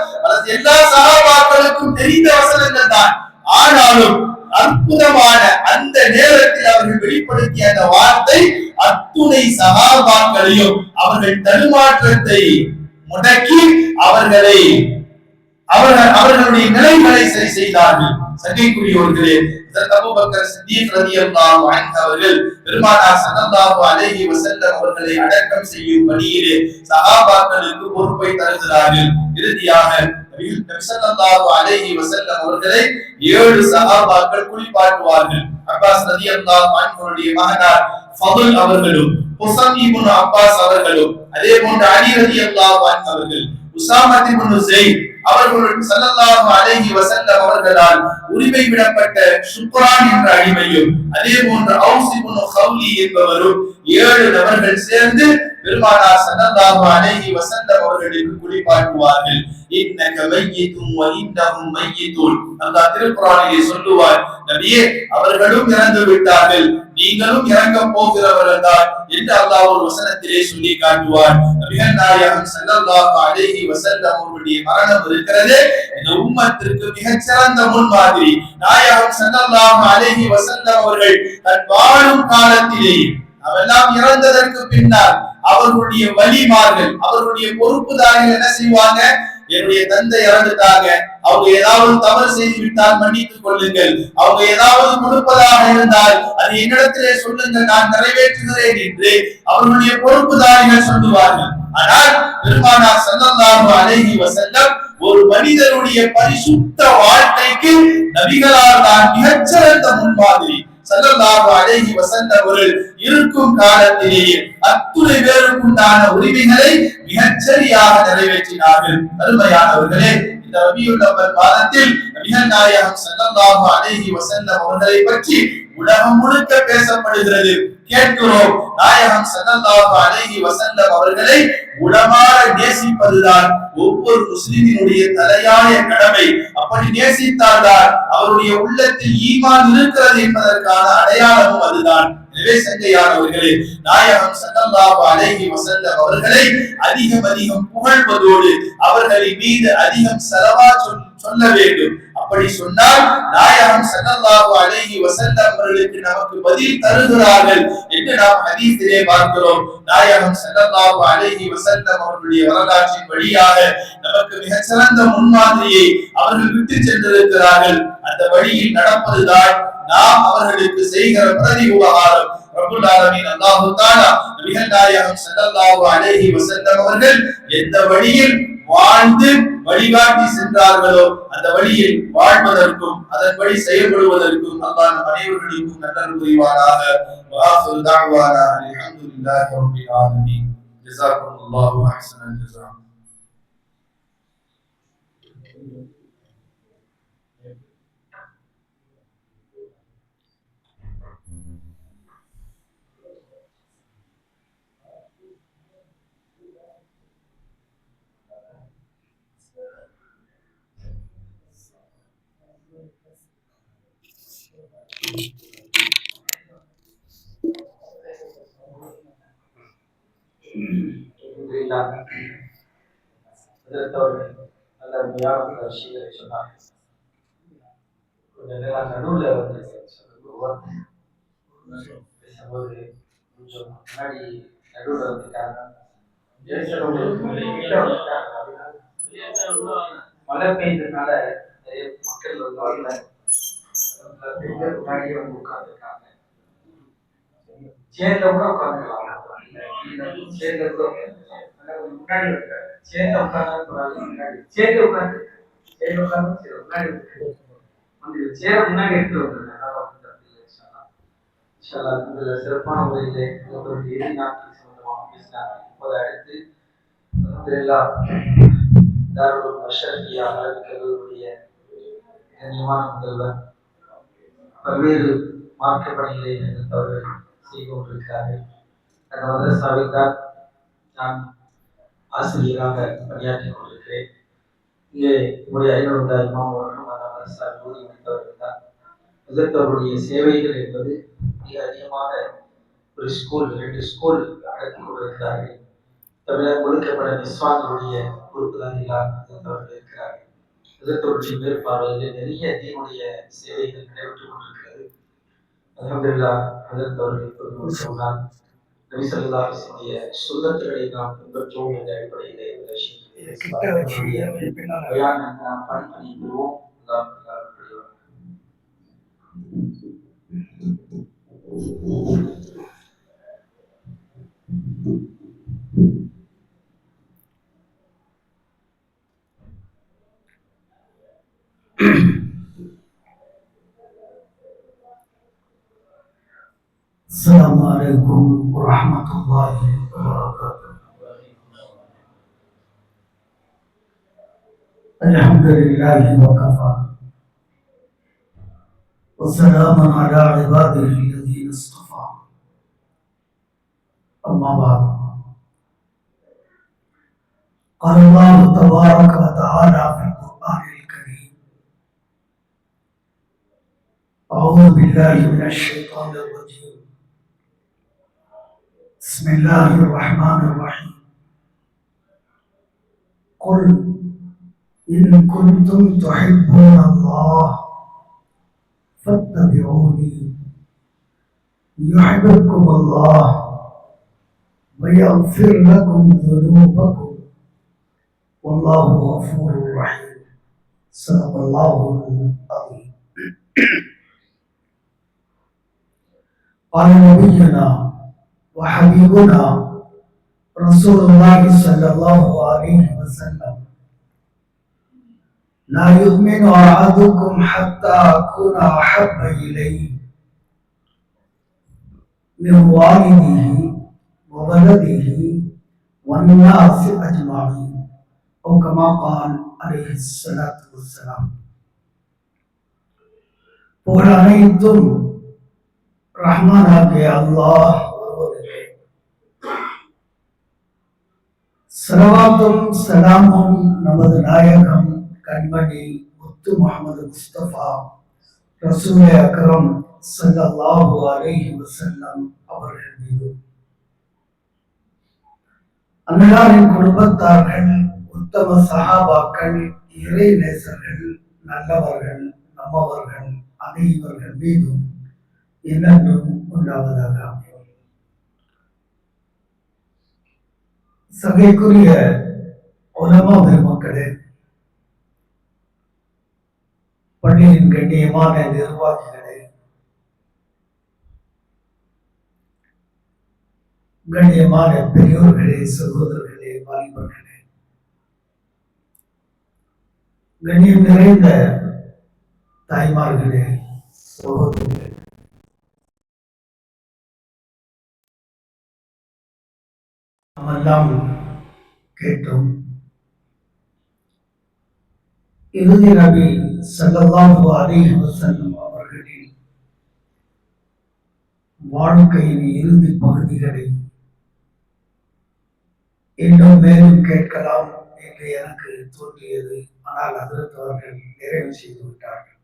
எல்லா சஹாபாக்களுக்கும் தெரிந்த வசனங்கள் தான். ஆனாலும் அற்புதமான அந்த நேரத்தில் அவர்கள் வெளிப்படுத்திய அந்த வார்த்தை அத்துணை சஹாபாக்களையும் அவர்கள் தடுமாற்றத்தை முடக்கி அவர்களுடைய நிலைகளை சரி செய்தார்கள். சங்கைக்குரியவர்களே, அபூபக்கர் சித்தீக் ரலியல்லாஹு அன்ஹு அவர்கள் பெருமானார் ஸல்லல்லாஹு அலைஹி வஸல்லம் அவர்களை அடக்கம் செய்யும் பணியிலே சஹாபாக்களுக்கு பொறுப்பை தருகிறார்கள். இறுதியாக நபி ஸல்லல்லாஹு அலைஹி வஸல்லம் அவர்களை 7 சஹாபாக்கள் குளிப்பாட்டுவார்கள். அப்பாஸ் ரலியல்லாஹு அன்ஹுடைய மகனார் ஃபதுல் அவர்களும், ஹுசைன் இப்னு அப்பாஸ் அவர்களும், அதே போன்று அலி ரலியல்லாஹு அன்ஹு அவர்கள், உஸாமா இப்னு ஸைத் அவர்களும் ஸல்லல்லாஹு அலைஹி வஸல்லம் அவர்களால் உரிமை விடப்பட்ட ஷுக்ரான் என்ற அடிமையும், அதே போன்று ஔஸ் இப்னு கௌலி என்பவரும் 7 நபர்கள் சேர்ந்து பெருமானார் ஸல்லல்லாஹு அலைஹி வஸல்லம் அவர்களுக்கு குளிப்பாட்டுவார்கள். இன்னக மையிதுன் வ இன்னஹும் மையிதுன். அல்லாஹ் திருக்குர்ஆனிலே சொல்லுவார், நபியே, அவர்களும் இறந்து விட்டார்கள், நீங்களும் இறங்க போகிறவர்கள் தான் என்று அல்லாஹ் ஒரு வசனத்திலே சொல்லி காட்டுவார். நபிகள் நாயகம் ஸல்லல்லாஹு அலைஹி வஸல்லம் அவர்களுடைய மரணம் இருக்கிறது இந்த உம்மத்திற்கு மிகச்சிறந்த முன்மாதிரி. நாயகம் ஸல்லல்லாஹு அலைஹி வஸல்லம் அவர்கள் தன் வாழும் காலத்திலேயே அவெல்லாம் இறந்ததற்கு பின்னால் அவர்களுடைய வலிமார்கள், அவர்களுடைய பொறுப்புதாரிகள் என்ன செய்வாங்க? என்னுடைய தந்தை இறந்துட்டாங்க, அவங்க ஏதாவது தவறு செய்து விட்டால் மன்னித்துக் கொள்ளுங்கள், அவங்க ஏதாவது கொடுப்பதாக இருந்தால் அது என்னிடத்திலே சொல்லுங்கள், நான் நிறைவேற்றுகிறேன் என்று அவர்களுடைய பொறுப்புதாரிகள் சொல்லுவார்கள். ஆனால் பெருமானார் ஸல்லல்லாஹு அலைஹி வஸல்லம் ஒரு மனிதனுடைய பரிசுத்த வாழ்க்கைக்கு நபிகளால் தான் மிகச்சிறந்த முன்மாதிரி. ஸல்லல்லாஹு அலைஹி வஸல்லம் அவர்கள் இருக்கும் காலத்திலேயே அத்துணை பேருக்குண்டான உரிமைகளை மிகச்சரியாக நிறைவேற்றினார்கள். அருமையானவர்களே, இந்த ரபியுல் அவ்வல் மாதத்தில் நபிகள் நாயகம் ஸல்லல்லாஹு அலைஹி வஸல்லம் அவர்களை பற்றி உலகம் முழுக்க பேசப்படுகிறது, கேட்கிறோம். நாயகம் ஸல்லல்லாஹு அலைஹி வஸல்லம் அவர்களை உளமாற நேசிப்பதுதான் ஒவ்வொரு முஸ்லிமினுடைய தலையாய கடமை. அப்படி நேசித்தால்தான் அவருடைய உள்ளத்தில் ஈமான் இருக்கிறது என்பதற்கான அடையாளமும் அதுதான். எனவே சங்கையானவர்களே, நாயகம் ஸல்லல்லாஹு அலைஹி வஸல்லம் அவர்களை அதிகம் புகழ்வதோடு அவர்களின் மீது அதிகம் ஸலவாத் சொல்ல வேண்டும். அப்படி சொன்னால் நாயகம் ஸல்லல்லாஹு அலைஹி வஸல்லம் அவர்களுக்கு நமக்கு பதில் தருகிறார்கள் என்று நாம் ஹதீஸிலே பார்க்கிறோம். நாயகம் ஸல்லல்லாஹு அலைஹி வஸல்லம் அவர்களுடைய வரலாற்றின் வழியாக நமக்கு மிகச்சிறந்த முன்மாதிரியை அவர்கள் விட்டு சென்றிருக்கிறார்கள். அந்த வழியில் நடப்பதுதான் நாம் அவர்களுக்கு செய்கிற பிரதி உபகாரம். ரப்பல் ஆலமீன் அல்லாஹ் தஆலா நபிகள் நாயகம் ஸல்லல்லாஹு அலைஹி வஸல்லம் அவர்கள் எந்த வழியில் வாழ்ந்து வழிகாட்டி சென்றார்களோ அந்த வழியில் வாழ்வதற்கும் அதன்படி செயல்படுவதற்கும் அல்லாஹ் நம் அனைவர்களுக்கும் நல்லருள் புரிவானாக. வஆஃபிரு தஅவானா அல்ஹம்துலில்லாஹி ரப்பில் ஆலமீன். ஜஸாக்குமுல்லாஹு அஹ்ஸனல் ஜஸா. நல்ல அருமையான விஷயங்களை சொன்னாங்க. கொஞ்சம் நேரம் நடுவில் வந்து பேசும்போது கொஞ்சம் முன்னாடி நடுவில் வந்துட்டாங்க. மழை பெய்ததுனால நிறைய மக்கள் வந்து வரல. முன்னாடியே வந்து உட்கார்ந்துருக்காங்க. சேர்ல கூட உட்காந்துக்கலாம். சேர்ல கூட முன்னாடி சேர்ல உட்கார்ந்து முன்னாடி சேர்ல உட்காந்து சேர்ல உட்காந்து முன்னாடி வந்து சேர முன்னாடி எடுத்து வந்துருக்காங்க. சிறப்பான முறையிலே இறுதி நாட்கள் சம்பந்தமாக பேசினாங்க. இப்போது அடுத்து தாருல் மஷரியா அரபிக் கல்லூரியுடைய கண்ணியமான முதல்வர் பல்வேறு மார்க்க பணிகளை அவர்கள் செய்து கொண்டிருக்கிறார்கள். அந்த மதரசாவில் தான் நான் ஆசிரியராக பணியாற்றிக் கொண்டிருக்கிறேன். இங்கே நம்முடைய ஐநூறு இமாம் அவர்களும் அந்த மதரசாவில் ஊதி முடித்தவர்கள் தான். அவருடைய சேவைகள் என்பது மிக அதிகமாக ஒரு ஸ்கூல் 2 ஸ்கூல் நடத்தி கொண்டிருக்கிறார்கள். தமிழக முழுக்கப்பட நிஸ்வான்களுடைய பொறுப்புதாரிகளாக அவர்கள் இருக்கிறார்கள். இதற்குடைய மேற்பார்வையில் நிறைய தீனுடைய சேவைகள் நடைபெற்றுக் கொண்டிருக்கிறது. அல்ஹம்துலில்லாஹ் ஹஜ்ரத் அவர்கள் சொன்னார், நபி ஸல்லல்லாஹு அலைஹி வஸல்லம் சுன்னத்துகளை நாம் பின்பற்றுவோம் என்ற அடிப்படையிலே இந்த விஷயத்தை பயான் நாம் பணிபுரிவோம். السلام عليكم ورحمة الله وبركاته. الحمد لله وكفى وسلام على عباده الذين اصطفى. أما بعد، قال الله تبارك وتعالى في القرآن الكريم: أعوذ بالله من الشيطان الرجيم. بسم الله الرحمن الرحيم. قل إن كنتم تحبون الله فاتبعوني يحببكم الله ويغفر لكم ذنوبكم والله غفور رحيم. صدق الله العظيم. قال نبينا وحبيبنا رسول الله صلى الله عليه وسلم: لا يؤمن أحدكم حتى أكون أحب إليه من والده وولده والناس أجمعين، أو كما قال عليه الصلاة والسلام. புகழ் அனைத்தும் ரஹ்மானாகிய அல்லாஹ் ஒருவருக்கே. ஸலவாத்தும் சலாமும் நமது நாயகம் கண்மணி முத்து முஹம்மது முஸ்தபா ரசூலே அக்ரம் ஸல்லல்லாஹு அலைஹி வஸல்லம் அவர்கள் மீது, அன்னாரின் குடும்பத்தார்கள், உத்தம சஹாபாக்கள், இறை நேசர்கள், நல்லவர்கள், நம்மவர்கள் அனைவர்கள் மீதும் என்னென்றும் உண்டாவதாக. சகைக்குரிய உலமா பெருமக்களே, பள்ளியின் கண்ணியமான நிர்வாகிகளே, கண்ணியமான பெரியோர்களே, சகோதரர்களே, வாலிபர்களே, கண்ணியம் நிறைந்த தாய்மார்களே, சகோதரர்களே, நாமெல்லாம் கேட்டோம். இறுதி நபி ஸல்லல்லாஹு அலைஹி வஸல்லம் அவர்களின் வாழ்க்கையின் இறுதி பகுதிகளை இன்னும் மேலும் கேட்கலாம் என்று எனக்கு தோன்றியது. ஆனால் அதற்கு அவர்கள் நிறைவு செய்து விட்டார்கள்.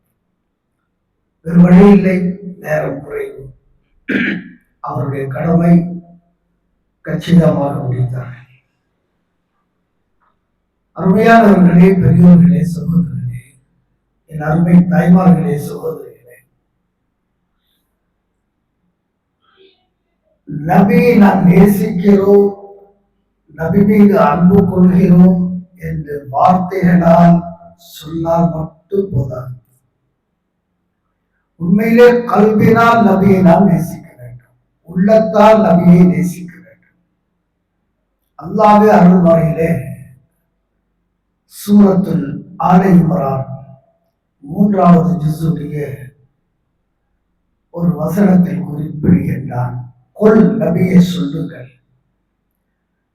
வேறு வழி இல்லை, நேரம் குறைவு. அவருடைய கடமை கச்சிதமாக முடித்தார்கள். அருமையானவர்களே, பெரியோர்களே, சகோதரர்களே, என் அருமை தாய்மார்களே, சகோதரிகளே, நபியை நாம் நேசிக்கிறோம், நபி மீது அன்பு கொள்கிறோம் என்று வார்த்தைகளால் சொன்னால் மட்டும் போதாது. உண்மையிலே கல்வினால் நபியை நாம் நேசிக்க வேண்டும், உள்ளத்தால் நபியை நேசிக்க வேண்டும். அல்லாஹ்வே அருள்மறையிலே சூரத்துல் ஆல இம்ரான் 3வது ஜுஸுடைய ஒரு வசனத்தில் குறிப்பிடுகின்றான். கொல், நபியை சொல்லுங்கள்,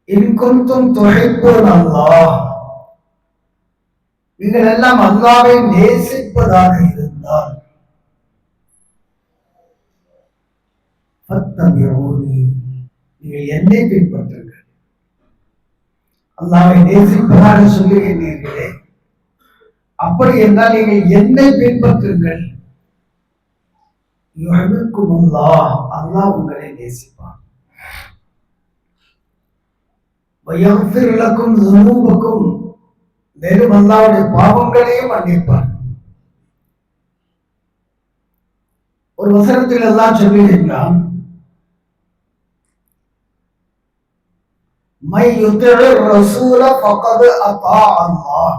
இன் குன்தும் துஹிப்பூன அல்லாஹ், நீங்கள் எல்லாம் அல்லாஹ்வை நேசிப்பதாக இருந்தால் ஃபத்தபிஊனி, நீங்கள் என்னை பின்பற்றுங்கள். அல்லாஹ்வை நேசிப்பதாக சொல்லுகிறீர்களே, அப்படி என்றால் நீங்கள் என்னை பின்பற்றுங்கள். யுஹிப்புக்குமுல்லாஹ், அல்லாஹ் உங்களை நேசிப்பான். வயக்ஃபிர் லக்கும் ஸுனூபக்கும், மேலும் அல்லாஹ்வுடைய பாவங்களையும் மன்னிப்பான். ஒரு வசனத்தில் அல்லாஹ் சொல்லுகின்றான், மை யுத்திர் ரசூல ஃபகத் அத்தா அல்லாஹ்,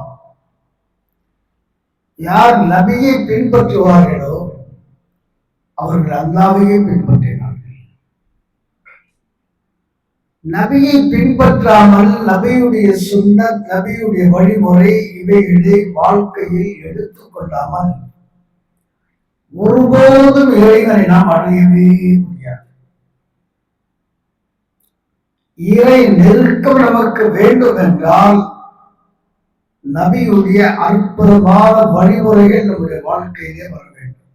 யார் நபியை பின்பற்றுவார்களோ அவர்கள் அல்லாஹ்வையே பின்பற்றினார்கள். நபியை பின்பற்றாமல் நபியுடைய சுன்னத், நபியுடைய வழிமுறை இவைகளை வாழ்க்கையில் எடுத்துக்கொள்ளாமல் ஒருபோதும் இறைவனை நாம் அடையவே முடியாது. இறை நெருக்கம் நமக்கு வேண்டும் என்றால் நபியுடைய அற்புதமான வழிமுறைகள் நம்முடைய வாழ்க்கையிலே வர வேண்டும்.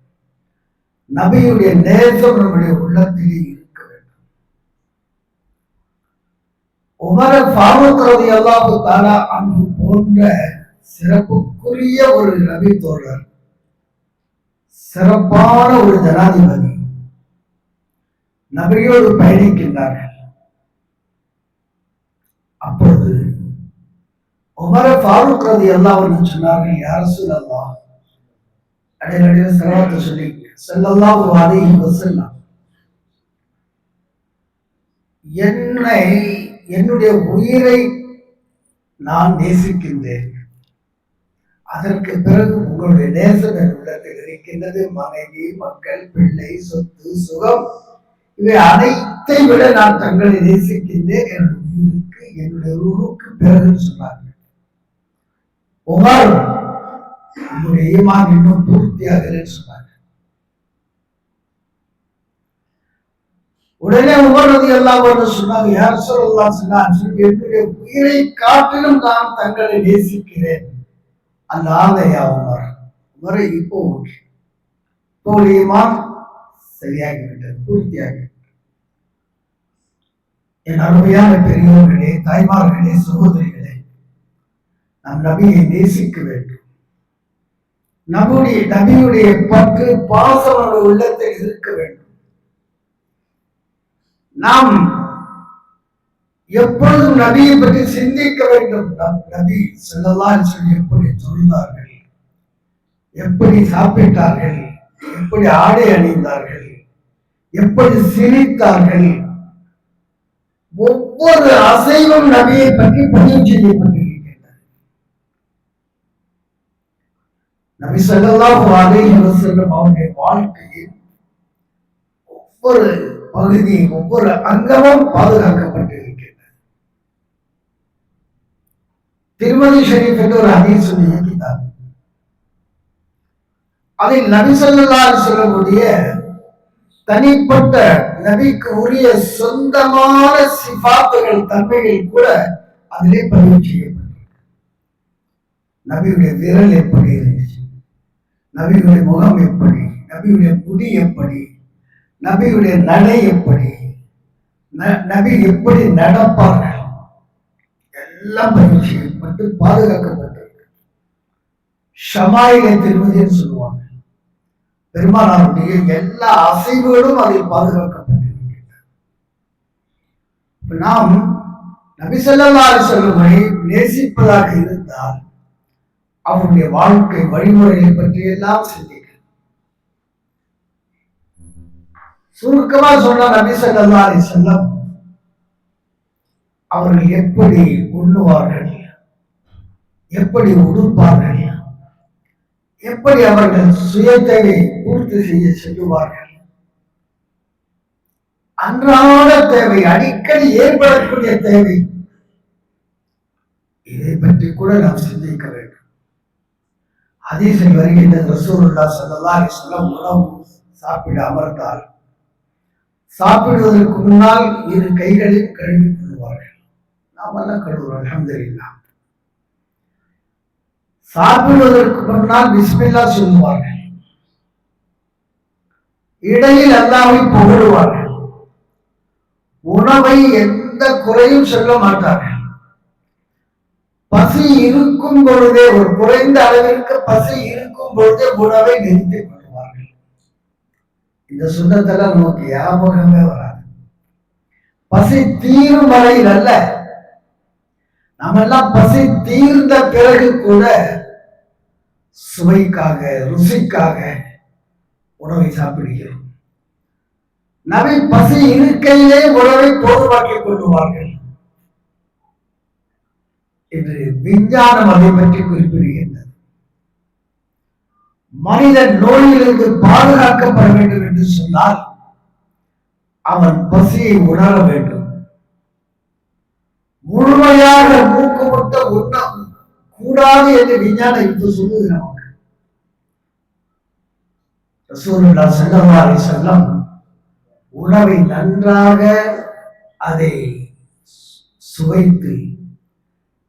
நபியுடைய நேசம் நம்முடைய உள்ளத்திலே இருக்க வேண்டும். உமர் ஃபாரூக் ரலியல்லாஹு தஆலா அன்ஹு போன்ற சிறப்புக்குரிய ஒரு நபி தோழர், சிறப்பான ஒரு ஜனாதிபதி நபியோடு பயணிக்கின்றார்கள். அப்பொழுது உமர் ஃபாரூக் ரலியல்லாஹு அன்ஹு சொன்னார்கள், யா ரசூலல்லாஹ், அடையடிய ஸலவாத் சொல்லி ஸல்லல்லாஹு அலைஹி வஸல்லம், என்னுடைய உயிரை நான் நேசிக்கின்றேன், அதற்கு பிறகு உங்களுடைய நேசம் என் உள்ளத்தில் இருக்கின்றது. மனைவி, மக்கள், பிள்ளை, சொத்து, சுகம், இவை அனைத்தை விட நான் தங்களை நேசிக்கின்றேன், என்னுடைய உயிருக்கு, என்னுடைய ரூஹுக்கு பிறகு சொன்னார்கள். உமர், உங்களுடைய ஈமான் இன்னும் பூர்த்தியாகலன்னு சொன்னாங்க. உடனே உமர் ரலியல்லாஹு அன்ஹு சொன்னாங்க, யா ரசூலல்லாஹ் சொன்னாங்க, என்னுடைய உயிரை காட்டிலும் நான் தங்களை நேசிக்கிறேன். அந்த ஆலையா உமர், உமரை இப்போ ஈமான் சரியாகிவிட்டது, பூர்த்தியாகிவிட்டது. என் அருமையான பெரியோர்களே, தாய்மார்களே, சகோதரிகளே, நாம் நபியை நேசிக்க வேண்டும். நபியுடைய பற்று, பாசம் உள்ளத்தில் இருக்க வேண்டும். நாம் எப்பொழுதும் நபியை பற்றி சிந்திக்க வேண்டும். நபி ஸல்லல்லாஹு அலைஹி வஸல்லம் எப்படி தொழுதார்கள், எப்படி சாப்பிட்டார்கள், எப்படி ஆடை அணிந்தார்கள், எப்படி சிரித்தார்கள், ஒவ்வொரு அசைவும் நபியை பற்றி பதிவு செய்யப்பட்டிருக்கின்றன. நபி ஸல்லல்லாஹு அலைஹி வஸல்லம் அவருடைய வாழ்க்கையில் ஒவ்வொரு பகுதி ஒவ்வொரு அங்கமும் பாதுகாக்கப்பட்டிருக்கின்றது. திருமதி ஷரீஃப் என்று ஒரு ஹதீஸ் இயக்கினார். அதில் நபி ஸல்லல்லாஹு அலைஹி சொல்லக்கூடிய தனிப்பட்ட நபிக்கு உரிய சொந்தமான சிபாத்துகள் தன்மைகள் கூட அதிலே பதிவு செய்யப்பட்டது. நபியுடைய விரல் எப்படி இருந்துச்சு, நபியுடைய முகம் எப்படி, நபியுடைய முடி எப்படி, நபியுடைய நடை எப்படி, நபி எப்படி நடப்பார்கள் எல்லாம் பதிவு செய்யப்பட்டு பாதுகாக்கப்பட்டிருக்கு. ஷமாயிலை திருமதின்னு சொல்லுவாங்க. பெருமானாருடைய எல்லா அசைவுகளும் அதில் பாதுகாக்கப்பட்டிருக்கின்றன. நாம் நபி ஸல்லல்லாஹு அலைஹி வஸல்லம் நேசிப்பதாக இருந்தால் அவருடைய வாழ்க்கை வழிமுறைகளை பற்றி எல்லாம் சிந்திக்க. சுருக்கமா சொன்ன நபி ஸல்லல்லாஹு அலைஹி வஸல்லம் அவர்கள் எப்படி உண்ணுவார்கள், எப்படி உடுப்பார்கள், எப்படி அவர்கள் சுயத்தை பூர்த்தி செய்ய செல்லுவார்கள், அன்றாட தேவை, அடிக்கடி ஏற்படக்கூடிய தேவை, இதை பற்றி கூட நாம் சிந்திக்க வேண்டும். ஹதீஸில் வருகின்ற ரசூலுல்லாஹி ஸல்லல்லாஹு அலைஹி வஸல்லம் உணவு சாப்பிட அமர்ந்தால் சாப்பிடுவதற்கு முன்னால் இரு கைகளையும் கழுவிக் கொள்வார்கள். நாம் எல்லாம் கழுவுறோம், அல்ஹம்துலில்லாஹ். சாப்பிடுவதற்கு முன்னால் பிஸ்மில்லா சொல்லுவார்கள். இடையில் அல்லாஹ்வை புகழுவார்கள். உணவை எந்த குறையும் சொல்ல மாட்டார்கள். பசி இருக்கும் பொழுதே, ஒரு குறைந்த அளவிற்கு பசி இருக்கும் பொழுதே உணவை நிறுத்திக் கொள்வார்கள். இந்த சுண்ணத்தெல்லாம் நமக்கு ஞாபகமே வராது. பசி தீரும் வரையில் அல்ல, நம்ம எல்லாம் பசி தீர்ந்த பிறகு கூட சுவைக்காக, ருசிக்காக உணவை சாப்பிடுகிறோம். நபி பசி இருக்கையிலே உணவை போதுமாக்கிக் கொள்வார்கள் என்று விஞ்ஞானம் அதை பற்றி குறிப்பிடுகின்றது. மனிதன் நோயிலிருந்து பாதுகாக்கப்பட வேண்டும் என்று சொன்னால் அவன் பசியை உணர வேண்டும். முழுமையாக மூக்குமுட்ட உண்ண கூடாது என்று விஞ்ஞானம் இப்ப சொல்லுது நமக்கு. ரசூலுல்லாஹி ஸல்லல்லாஹு அலைஹி வஸல்லம் உணவை நன்றாக அதை சுவைத்து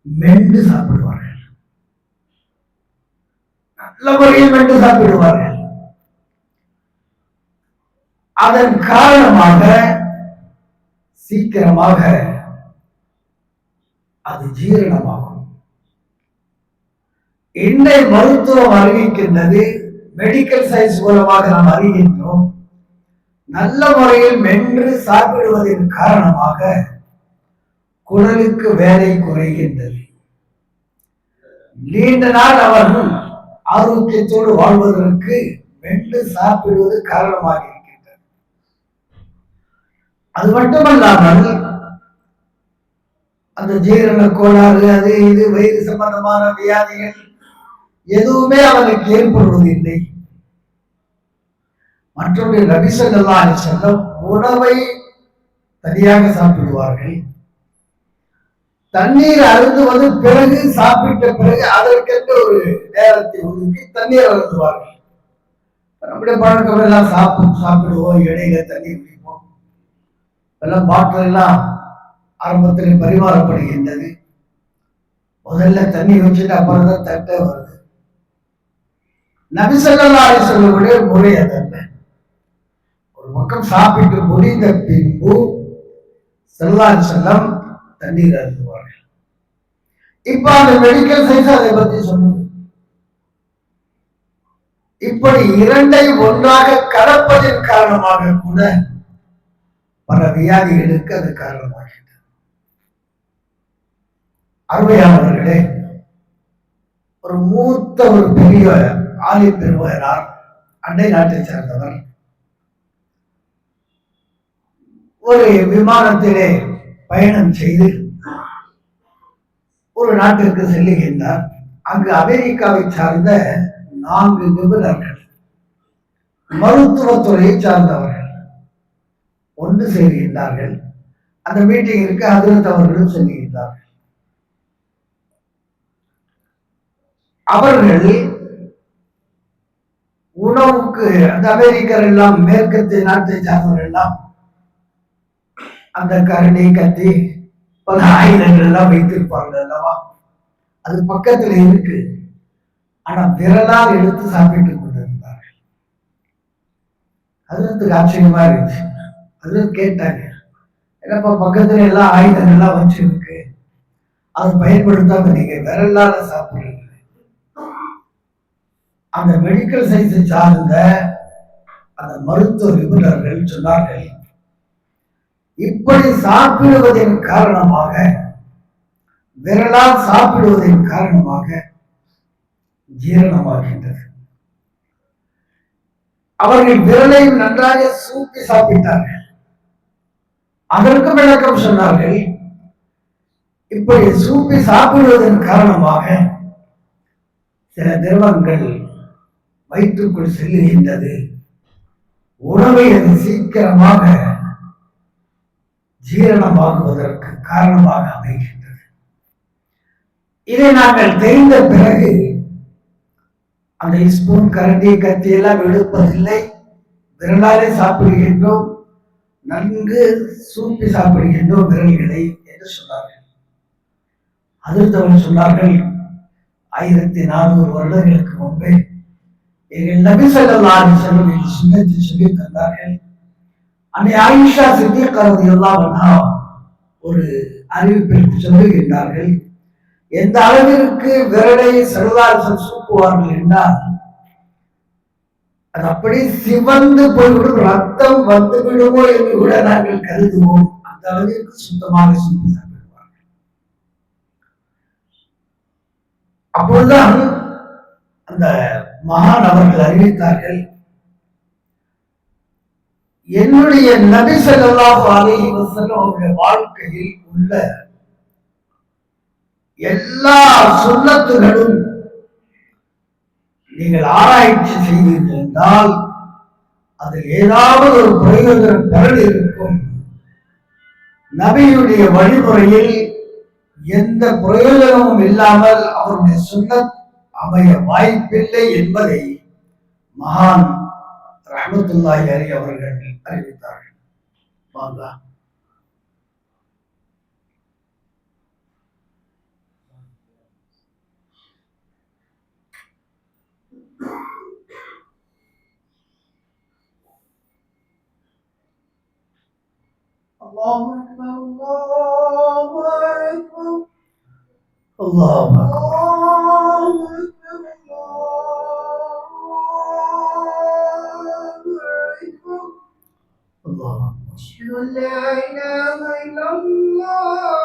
மென்று சாப்பிடுவார்கள். நல்ல முறையில் மென்று சாப்பிடுவார்கள். அதன் காரணமாக சீக்கிரமாக அது ஜீரணமாகும். இன்றைய மருத்துவம் அறிவிக்கின்றது, மெடிக்கல் சயின்ஸ் மூலமாக நாம் அறிகின்றோம், நல்ல முறையில் மென்று சாப்பிடுவதன் காரணமாக குடலுக்கு வேலை குறைகின்றது. நீண்ட நாள் அவர்கள் ஆரோக்கியத்தோடு வாழ்வதற்கு மென்று சாப்பிடுவது காரணமாக இருக்கின்றது. அது மட்டுமல்லாமல் அந்த ஜீரண கோளாறு, அது இது வயிறு சம்பந்தமான வியாதிகள் எதுவுமே அவனுக்கு ஏற்படுவதில்லை. மற்றொரு நபி ஸல்லல்லாஹு அலைஹி வஸல்லம் உணவை தனியாக சாப்பிடுவார்கள். தண்ணீர் அருந்துவது பிறகு, சாப்பிட்ட பிறகு அதற்கென்று ஒரு நேரத்தை ஒதுக்கி தண்ணீர் அருந்துவார்கள். நம்முடைய பழக்கம் எல்லாம் சாப்பிடுவோம், இடையில தண்ணீர் குடிப்போம், எல்லாம் பாட்டில் எல்லாம் ஆரம்பத்தில் பரிமாறப்படுகின்றது. முதல்ல தண்ணி வச்சுட்டு அப்புறம் தான் தட்டை வருது. நபி ஸல்லல்லாஹு அலைஹி வஸல்லம் முறை அதல்ல. ஒரு பக்கம் சாப்பிட்டு முடிந்த பின்பு ஸல்லல்லாஹு அலைஹி வஸல்லம் தண்ணீர் அருந்துவார்கள். இப்ப அந்த மெடிக்கல் சயின்ஸ் அதை பத்தி சொன்னது. இப்படி இரண்டை ஒன்றாக கலப்பதன் காரணமாக கூட பல வியாதிகளுக்கு அது காரணமாகிறது. அருமையானவர்களே, ஒரு மூத்த ஒரு பெரிய ஆலிம் பெருமகனார், அண்டை நாட்டை சேர்ந்தவர், ஒரு விமானத்திலே பயணம் செய்து ஒரு நாட்டிற்கு செல்லுகின்றார். அங்கு அமெரிக்காவை சார்ந்த 4 நிபுணர்கள், மருத்துவத்துறையை சார்ந்தவர்கள், ஒன்று சேருகின்றார்கள். அந்த மீட்டிங்கிற்கு ஹஜ்ரத் அவர்களும் செல்லுகின்றார்கள். அவர்கள் உணவுக்கு அந்த அமெரிக்கர் எல்லாம் மேற்கத்திய நாட்டை சார்ந்தவர்கள் எல்லாம் அந்த கரண்டி கத்தி பல ஆயுதங்கள் எல்லாம் வைத்திருப்பார்கள் அல்லவா, அது பக்கத்துல இருக்கு. ஆனா விரலால் எடுத்து சாப்பிட்டுக் கொண்டிருந்தார்கள். அதுக்கு ஆச்சரியமா இருந்துச்சு. அது கேட்டாங்க, என்னப்பா பக்கத்துல எல்லாம் ஆயுதங்கள்லாம் வச்சிருக்கு, அதை பயன்படுத்தாம நீங்க விரலால சாப்பிடுறீங்க. அந்த மெடிக்கல் சயின்ஸை சார்ந்த அந்த மருத்துவ நிபுணர்கள் சொன்னார்கள், இப்படி சாப்பிடுவதன் காரணமாக, விரலால் சாப்பிடுவதன் காரணமாக ஜீரணமாகின்றது. அவர்கள் விரலையும் நன்றாக சூப்பி சாப்பிட்டார்கள். அதற்கு விளக்கம் சொன்னார்கள், இப்படி சூப்பி சாப்பிடுவதன் காரணமாக சில திரவங்கள் வயிற்றுக்குள் செல்லுகின்றது, உணவை அது சீக்கிரமாக ஜீரணமாகுவதற்கு காரணமாக அமைகின்றது. இதை நாங்கள் தெரிந்த பிறகு அந்த ஸ்பூன் கரண்டி கத்தி எல்லாம் எடுப்பதில்லை, விரலாலே சாப்பிடுகின்றோம், நன்கு சூப்பி சாப்பிடுகின்றோம் விரல்களை என்று சொன்னார்கள். அதிர்த்தவர்கள் சொன்னார்கள், 1400 வருடங்களுக்கு முன்பே எங்கள் நபி ஸல்லல்லாஹு அலைஹி வஸல்லம் இந்த சுன்னத்தை சொல்லி தந்தார்கள். அன்னை ஆயிஷா சித்திகா ரலியல்லாஹு அன்ஹா ஒரு அறிவிப்பில் சொல்லுகின்றார்கள், எந்த அளவிற்கு விரலை சல்லல்லாஹு சூப்புவார்கள் என்றால் அது அப்படி சிவந்து போய்விடும், ரத்தம் வந்து விடுமோ என்று கூட நாங்கள் கருதுவோம். அந்த அளவிற்கு சுத்தமாக சூப்பி சாப்பிடுவார்கள். அப்பொழுதுதான் அந்த மகான் அவர்கள் அறிவித்தார்கள், என்னுடைய நபி ஸல்லல்லாஹு அலைஹி வஸல்லம் அவருடைய வாழ்க்கையில் உள்ள எல்லா சுன்னத்துகளும் நீங்கள் ஆராய்ச்சி செய்திருந்தால் அதில் ஏதாவது ஒரு பிரயோஜனம் பெறல் இருக்கும். நபியுடைய வழிமுறையில் எந்த பிரயோஜனமும் இல்லாமல் அவருடைய சுன்னத் அமைய வாய்ப்பில்லை என்பதை மகான் ரஹ்மத்துல்லாஹி அலைஹி அவர்கள் அறிவித்தார்கள். வாங்க. அல்லாஹு அக்பர், அல்லாஹு அக்பர், அல்லாஹு அக்பர், அல்லாஹு அக்பர். அஷ்ஹது அன் லா இலாஹ இல்லல்லாஹ்,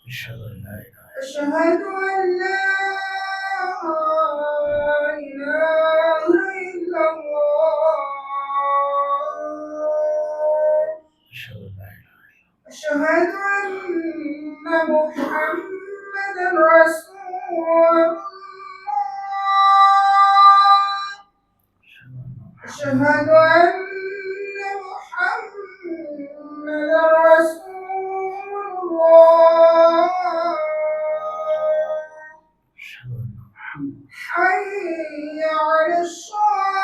அஷ்ஹது அன் லா இலாஹ, அஷ்ஹது அன் லா இலாஹ இல்லல்லாஹ், أشهد أن محمدا رسول الله، أشهد أن محمدا رسول الله، حي على الصلاة،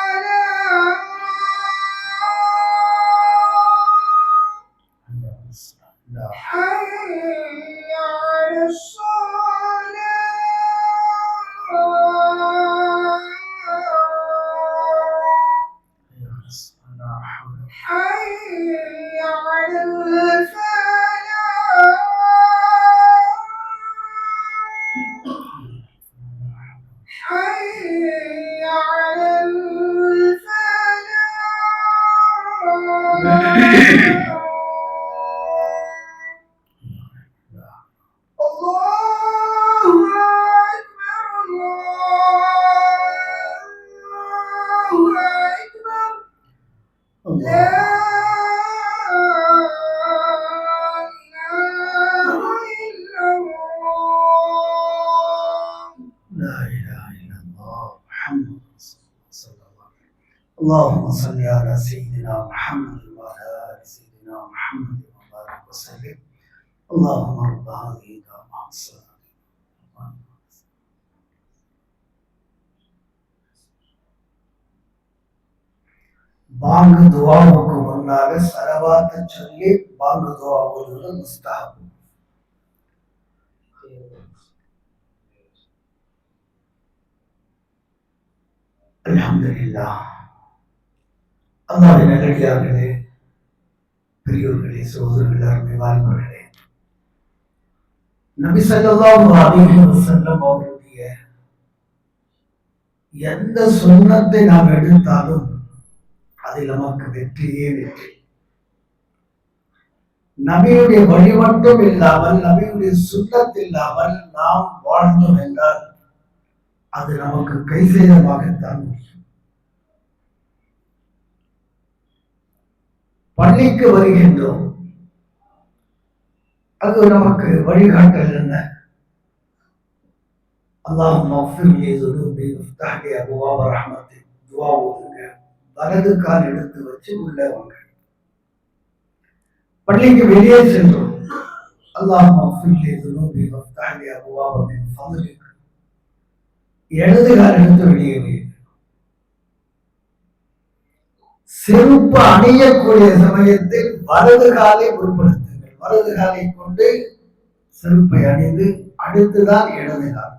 حي على الصلاة، حي على الفلاح، حي على الفلاح. اللهم صل على سيدنا محمد وعلى آل سيدنا محمد وبارك وسلم. اللهم رب هذه الدعوة الصلاة. பாங்கு துவாவுக்கு முன்னால சலவாத்தை சொல்லி பாங்கு துவா ஓதுவது முஸ்தஹப். அல்ஹம்துலில்லாஹ். அல்லாஹ்வின் நல்லடியார்களே, பெரியோர்களே, சகோதரர்களே, அருமை வாலிபர்களே, நபி ஸல்லல்லாஹு அலைஹி வஸல்லம் அவருடைய எந்த சுன்னத்தை நாம் எடுத்தாலும் அதில் நமக்கு வெற்றியே வெற்றி. நபியுடைய வழி மட்டும் இல்லாமல், நபியுடைய சுன்னத் இல்லாமல் நாம் வாழ்ந்தோம் என்றால் அது நமக்கு கை சேதமாகத்தான் முடியும். பள்ளிக்கு வருகின்றோம், அது நமக்கு வழிகாட்டல் என்ன? அல்லாஹும்ம ஃபிர் லி ذُنُوبِي وَافْتَحْ لِي أَبْوَابَ رَحْمَتِكَ. துஆ ஓதுங்க. வலது கால் எடுத்து வச்சு உள்ள வாங்க. பள்ளிக்கு வெளியே சென்றோம், அல்லாஹும்ம ஃபிர் லி ذُنُوبِي وَافْتَحْ لِي أَبْوَابَ مِنْ فَضْلِكَ. இடது கால் எடுத்து வெளியே வைங்க. செருப்பு அணியக்கூடிய சமயத்தில் வலது காலை உட்படுத்துங்கள். வலது காலை கொண்டு செருப்பை அணிந்து அடுத்துதான் இடது கால்.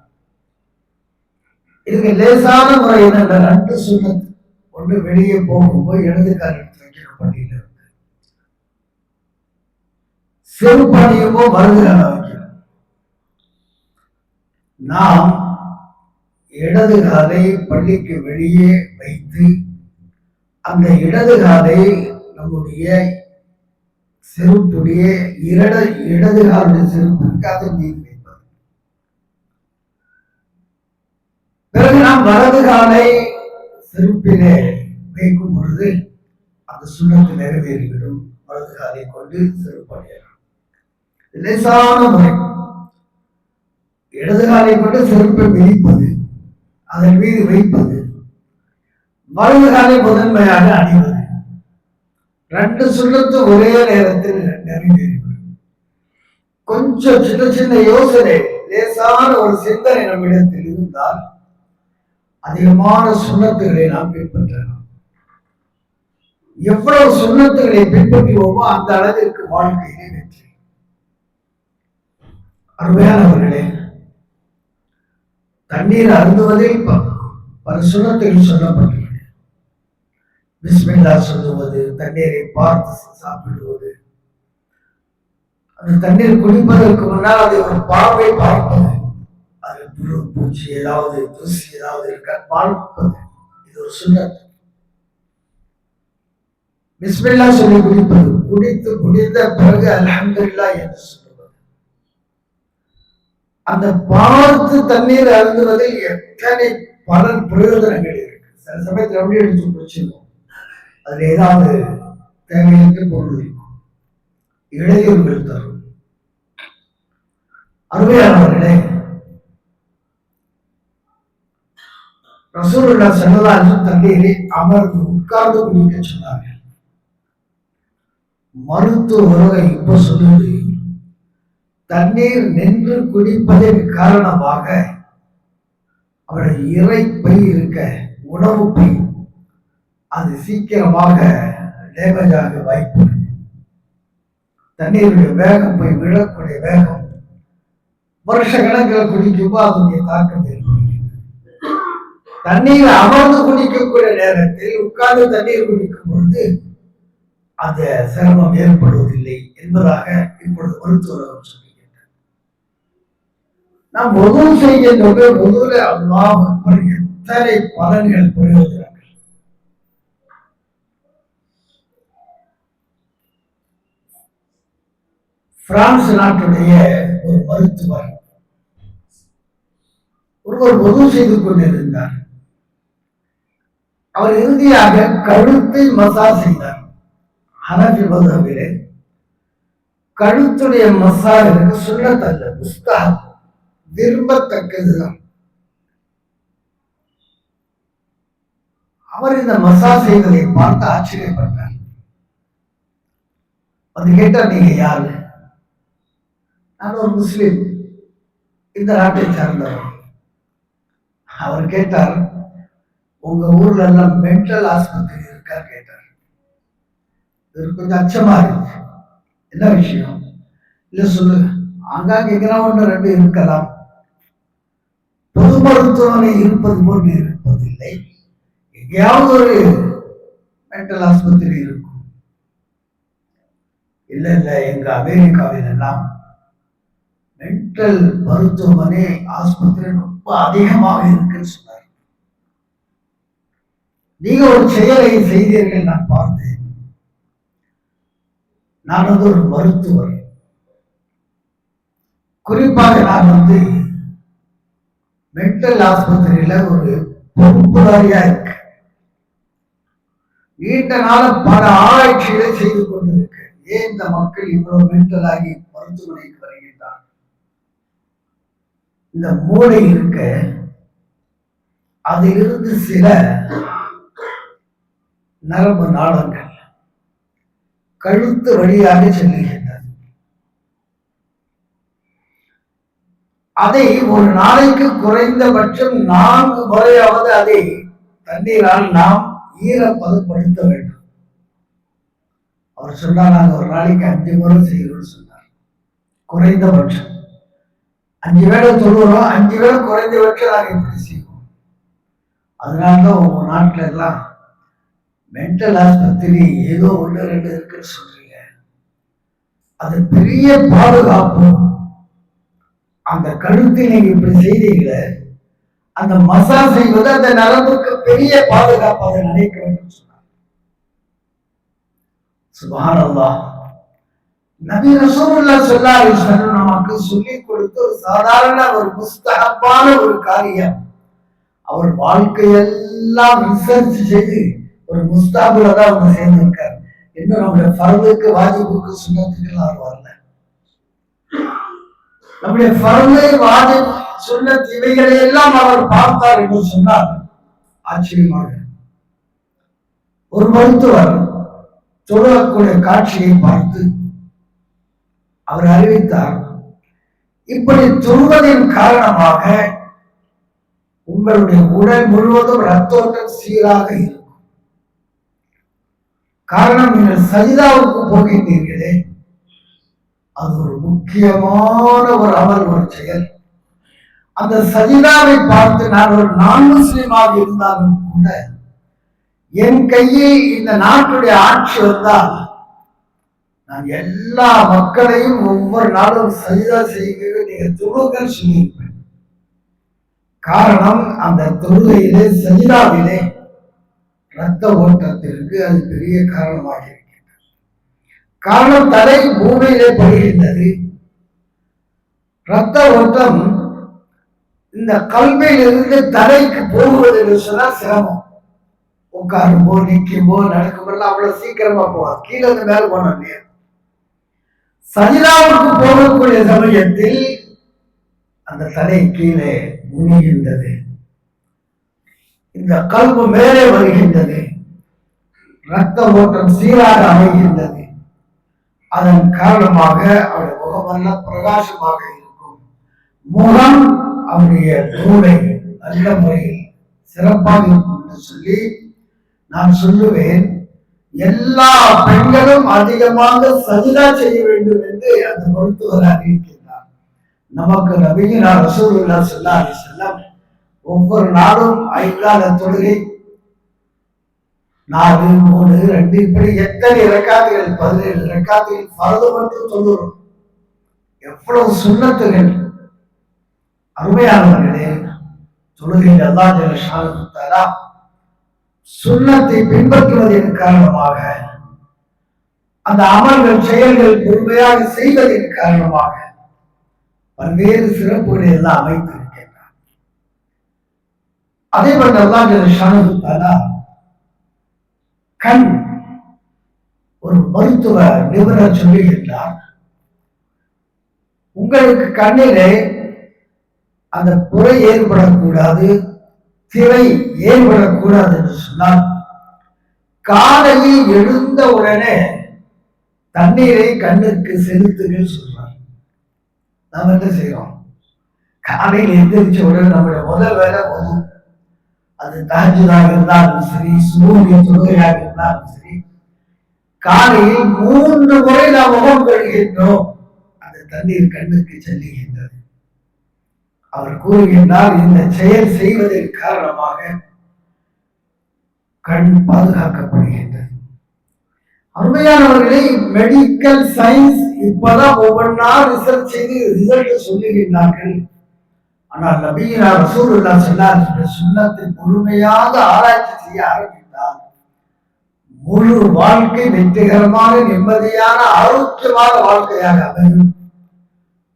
இதுக்கு லேசான முறை என்னென்ன? ரெண்டு சுன்னத். ஒன்று, வெளியே போகும்போது இடது கால் எடுத்து வைக்கணும் பள்ளியில இருந்து. செருப்பு அணியுமோ வலது கால வைக்கணும். நாம் இடது காலை பள்ளிக்கு வெளியே வைத்து அந்த இடது காலை நம்முடைய செருப்புடைய இடது காலுடைய செருப்புக்கு அதன் மீது வைப்பது. பிறகு நாம் வலது காலை செருப்பிலே வைக்கும் பொழுது அந்த சுன்னத்து நிறைவேறிவிடும். வலது காலை கொண்டு செருப்பு அடையலாம். லேசான முறை. இடது காலை கொண்டு செருப்பை விரிப்பது, அதன் மீது வைப்பது, வலது காலை முதன்மையாக அணிவது. ரெண்டு சுன்னத்து ஒரே நேரத்தில் நிறைவேறிவிடும். கொஞ்சம் சின்ன சின்ன யோசனை, லேசான ஒரு சிந்தனை நம்மிடத்தில் இருந்தால் அதிகமான சுன்னத்துகளை நாம் பின்பற்றலாம். எவ்வளவு சுன்னத்துகளை பின்பற்றுவோமோ அந்த அளவிற்கு வாழ்க்கையிலே வெற்றி. அருமையானவர்களே, தண்ணீர் அருந்துவதில் பல சுன்னத்துகள் சொல்லப்பட்டுள்ளன. பிஸ்மில்லா சொல்லுவது, தண்ணீரை பார்த்து சாப்பிடுவது, அந்த தண்ணீர் குடிப்பதற்கு முன்னால் அதை ஒரு பார்வை பார்ப்பது, அது புழு பூச்சி ஏதாவது தூசி ஏதாவது இருக்க பார்ப்பது, இது ஒரு சுன்னத். பிஸ்மில்லா சொல்லி குடிப்பது, குடித்து முடிந்த பிறகு அல்ஹம்துலில்லாஹ் என்று சொல்லுவது. அந்த பார்த்து தண்ணீர் அருந்துவதில் எத்தனை பலன் பிரயோஜனங்கள் இருக்கு. சில சமயத்தில் அப்படியே எடுத்து குடிச்சிருக்கோம், அதுல ஏதாவது தேவையற்ற பொருள் இருக்கும், இடையூறுகள் தரும். அருமையானவர்களே, ரசூலுல்லாஹ் ஸல்லல்லாஹு அலைஹி வஸல்லம் தண்ணீரை அமர்ந்து உட்கார்ந்து குடிக்க சொன்னார்கள். மருத்துவ உலகம் இப்ப சொல்லுது, தண்ணீர் நின்று குடிப்பதன் காரணமாக அவருடைய இறைப்பை இருக்க, உணவு பை, அது சீக்கிரமாக டேமேஜ் ஆக வாய்ப்பு. தண்ணீருடைய வேகம் போய் விழக்கூடிய வேகம் வருஷ கணக்கில் குடிக்கும்போது அதனுடைய தாக்கம் ஏற்படுகிறது. தண்ணீர் அமர்ந்து குடிக்கக்கூடிய நேரத்தில் உட்கார்ந்து தண்ணீர் குடிக்கும் பொழுது அந்த சிரமம் ஏற்படுவதில்லை என்பதாக இப்பொழுது மருத்துவர்கள் சொல்லுகின்றனர். நாம் ஒது செய்கின்ற ஒதுல அல்லாஹ் அக்பர் எத்தனை பலன்கள் பிரயோஜனங்கள். பிரான்ஸ் நாட்டுடைய ஒரு மருத்துவர் ஒருவர் ஒது செய்து கொண்டிருந்தார். அவர் இறுதியாக கழுத்தை மசாஜ் செய்தார். ஹனஃபி மذஹபிலே கழுத்துடைய மசாஜ் சுன்னத் அல்ல, முஸ்தஹப், விரும்பத்தக்கதுதான். அவர் இந்த மசாஜ் செய்வதை பார்த்து ஆச்சரியப்பட்டார். வந்து கேட்டார், நீங்க யாரு? நான் ஒரு முஸ்லிம், இந்த நாட்டை சார்ந்தவர். அவர் கேட்டார், உங்க ஊர்ல எல்லாம் மென்டல் ஆஸ்பத்திரி இருக்கா கேட்டார். இது கொஞ்சம் அச்சமா இருக்கு. என்ன விஷயம்? இல்ல சொல்லுங்க. ஆங்காங்க எங்கெல்லாம் ஒன்று ரெண்டு இருக்கலாம், பொது மருத்துவமனை இருப்பது போன்று இருப்பதில்லை. எங்கேயாவது ஒரு மென்டல் ஆஸ்பத்திரி இருக்கும். இல்ல இல்ல, எங்க அமெரிக்காவில் எல்லாம் மென்டல் மருத்துவமனை ஆஸ்பத்திரி ரொம்ப அதிகமாக இருக்குன்னு சொன்னார். நீங்க ஒரு செயலை செய்தீர்கள், நான் பார்த்தேன். நான் வந்து ஒரு மருத்துவர், குறிப்பாக நான் வந்து மென்டல் ஆஸ்பத்திரியில ஒரு பொறுப்புதாரியா இருக்கு. நீண்ட நாள பல ஆராய்ச்சிகளை செய்து கொண்டிருக்கு. ஏன் இந்த மக்கள் இவ்வளவு மென்டல் ஆகி மருத்துவமனைக்கு வருகின்றார்? இந்த மூளை இருக்க, அதிலிருந்து சில நரம்பு நாளங்கள் கழுத்து வழியாக செல்லுகின்றது. அதை ஒரு நாளைக்கு குறைந்தபட்சம் 4 முறையாவது அதை தண்ணீரால் நாம் ஈரப்பதப்படுத்த வேண்டும். அவர் சொன்னார், நாங்க ஒரு நாளைக்கு 5 முறை செய்யணும்னு சொன்னார். குறைந்தபட்சம் 5 வேளை சொல்லுறோம், 5 வேளை குறைந்தபட்சம் நாங்க எப்படி செய்வோம்? அதனாலதான் உங்க நாட்டுல எல்லாம் மென்டல் ஆஸ்பத்திரி ஏதோ 1 2 இருக்குன்னு சொல்றீங்க. அது பெரிய பாதுகாப்பு. அந்த கழுத்தில் நீங்க இப்படி செய்தீங்கள, அந்த மசாஜ் செய்வது அந்த நரம்புக்கு பெரிய பாதுகாப்பு. அதை நினைக்க வேண்டும் சொன்னார். சுப்ஹானல்லாஹ். நபி ரசூலுல்லாஹ் ஸல்லல்லாஹு அலைஹி வஸல்லம் நமக்கு சொல்லிக் கொடுத்த ஒரு சாதாரண ஒரு முஸ்தஹப்பான ஒரு காரியம். அவர் வாழ்க்கையெல்லாம் ரிசர்ச் செய்து ஒரு முஸ்தாபுல தான் அவங்க சேர்ந்திருக்காரு. இன்னும் நம்முடைய ஃபர்துக்கு, வாஜிபுக்கு, சுன்னத்துக்கு அவர் வரல. நம்முடைய ஃபர்து, வாஜிப், சுன்னத் இவைகளை எல்லாம் அவர் பார்த்தார் என்று சொன்னார். ஆச்சரியமாக ஒரு மருத்துவர் தொழக்கூடிய காட்சியை பார்த்து அவர் அறிவித்தார், இப்படி தொழுவதின் காரணமாக உங்களுடைய உடல் முழுவதும் ரத்தோட்டம் சீராக இருக்கும். காரணம், நீங்கள் சஜிதாவுக்கு போகின்றீர்களே, அது ஒரு முக்கியமான ஒரு அமல், ஒரு செயல். அந்த சஜிதாவை பார்த்து நான் ஒரு நான் முஸ்லிமாக இருந்தாலும் கூட என் கையில் இந்த நாட்டுடைய ஆட்சி வந்தால் நான் எல்லா மக்களையும் ஒவ்வொரு நாளும் சஜிதா செய்ய நீங்க தொழுங்கள் சொல்லியிருப்பேன். காரணம், அந்த தொழுகையிலே, சஜிதாவிலே ரத்த ஓட்டத்திற்கு அது பெரிய காரணமாக இருக்கின்றது. காரணம், தலை பூமியிலே படுகின்றது. ரத்த ஓட்டம் இந்த கல்வியில் இருந்து தலைக்கு போகுவது என்று சொன்னால் சிரமம். உட்காரும்போ, நிற்கும்போ, நடக்கும்போது அவ்வளவு சீக்கிரமா போவாது. கீழே இருந்து மேல போனோம் இல்லையா? சஜிதாவுக்கு போகக்கூடிய சமயத்தில் அந்த தலை கீழே குனிகின்றது, இந்த கல்பு மேலே வருகின்றது, ரத்த ஓட்டம் சீராக அமைகின்றது. அதன் காரணமாக அவருடைய முகமெல்லாம் பிரகாசமாக இருக்கும். முகம், அவருடைய மூளை நல்ல முறையில் சிறப்பாக இருக்கும் என்று சொல்லி நான் சொல்லுவேன். எல்லா பெண்களும் அதிகமாக சஜிதா செய்ய வேண்டும் என்று அந்த மருத்துவர் அறிவிக்கின்றார். நமக்கு நபியினார் ரசூலுல்லாஹ் ஸல்லல்லாஹு அலைஹி வஸல்லம் ஒவ்வொரு நாளும் 5 தொழுகை, 4, 3, 2 இப்படி எத்தனை ரக்காத்துகள், 17 ரக்காத்துகள் ஃபர்து மட்டும் தொழுகிறோம். எவ்வளவு சுன்னத்துகள்! அருமையானவர்களே, தொழுகையில் அல்லாஹ் ஜல்ல ஷானஹு தஆலா சுன்னத்தை பின்பற்றுவதன் காரணமாக, அந்த அமல்கள், செயல்கள் முழுமையாக செய்வதன் காரணமாக பல்வேறு சிறப்புகளை எல்லாம் அமைத்திருக்கின்றார். அதே போல அல்லாஹ் ஜல்ல ஷானஹு தஆலா கண், ஒரு மருத்துவ நிபுணர் சொல்லுகின்றார், உங்களுக்கு கண்ணிலே அந்த புரை ஏற்படக்கூடாது, திரை ஏற்படக்கூடாது என்று சொன்னால் காலையில் எழுந்த உடனே தண்ணீரை கண்ணுக்கு செலுத்துங்கள் சொல்றார். நாம் என்ன செய்யறோம்? காலையில் எந்திரிச்ச உடனே நம்முடைய முதல் வேலை போதும். அது தஹஜ்ஜுதாக இருந்தாலும் சரி, சூரிய தொழுகையாக இருந்தாலும் சரி, காலையில் 3 முறை நாம் முகம் கழுகின்றோம். அந்த தண்ணீர் கண்ணுக்கு செல்லுகின்றது. அவர் கூறுகின்றார், இந்த செயல் செய்வதன் காரணமாக கண் பாதுகாக்கப்படுகின்றது. அருமையானவர்களே, மெடிக்கல் சயின்ஸ் இப்பதான் ஒவ்வொன்றா ரிசர்ச் செய்து ரிசல்ட் சொல்லுகின்றார்கள். ஆனால் நபியினா ரசூலுல்லாஹ் ஸல்லல்லாஹு அலைஹி வஸல்லம் சுன்னத்தை முழுமையாக ஆராய்ச்சி செய்ய ஆரம்பித்தார். முழு வாழ்க்கை வெற்றிகரமான, நிம்மதியான, ஆரோக்கியமான வாழ்க்கையாக அமையும்.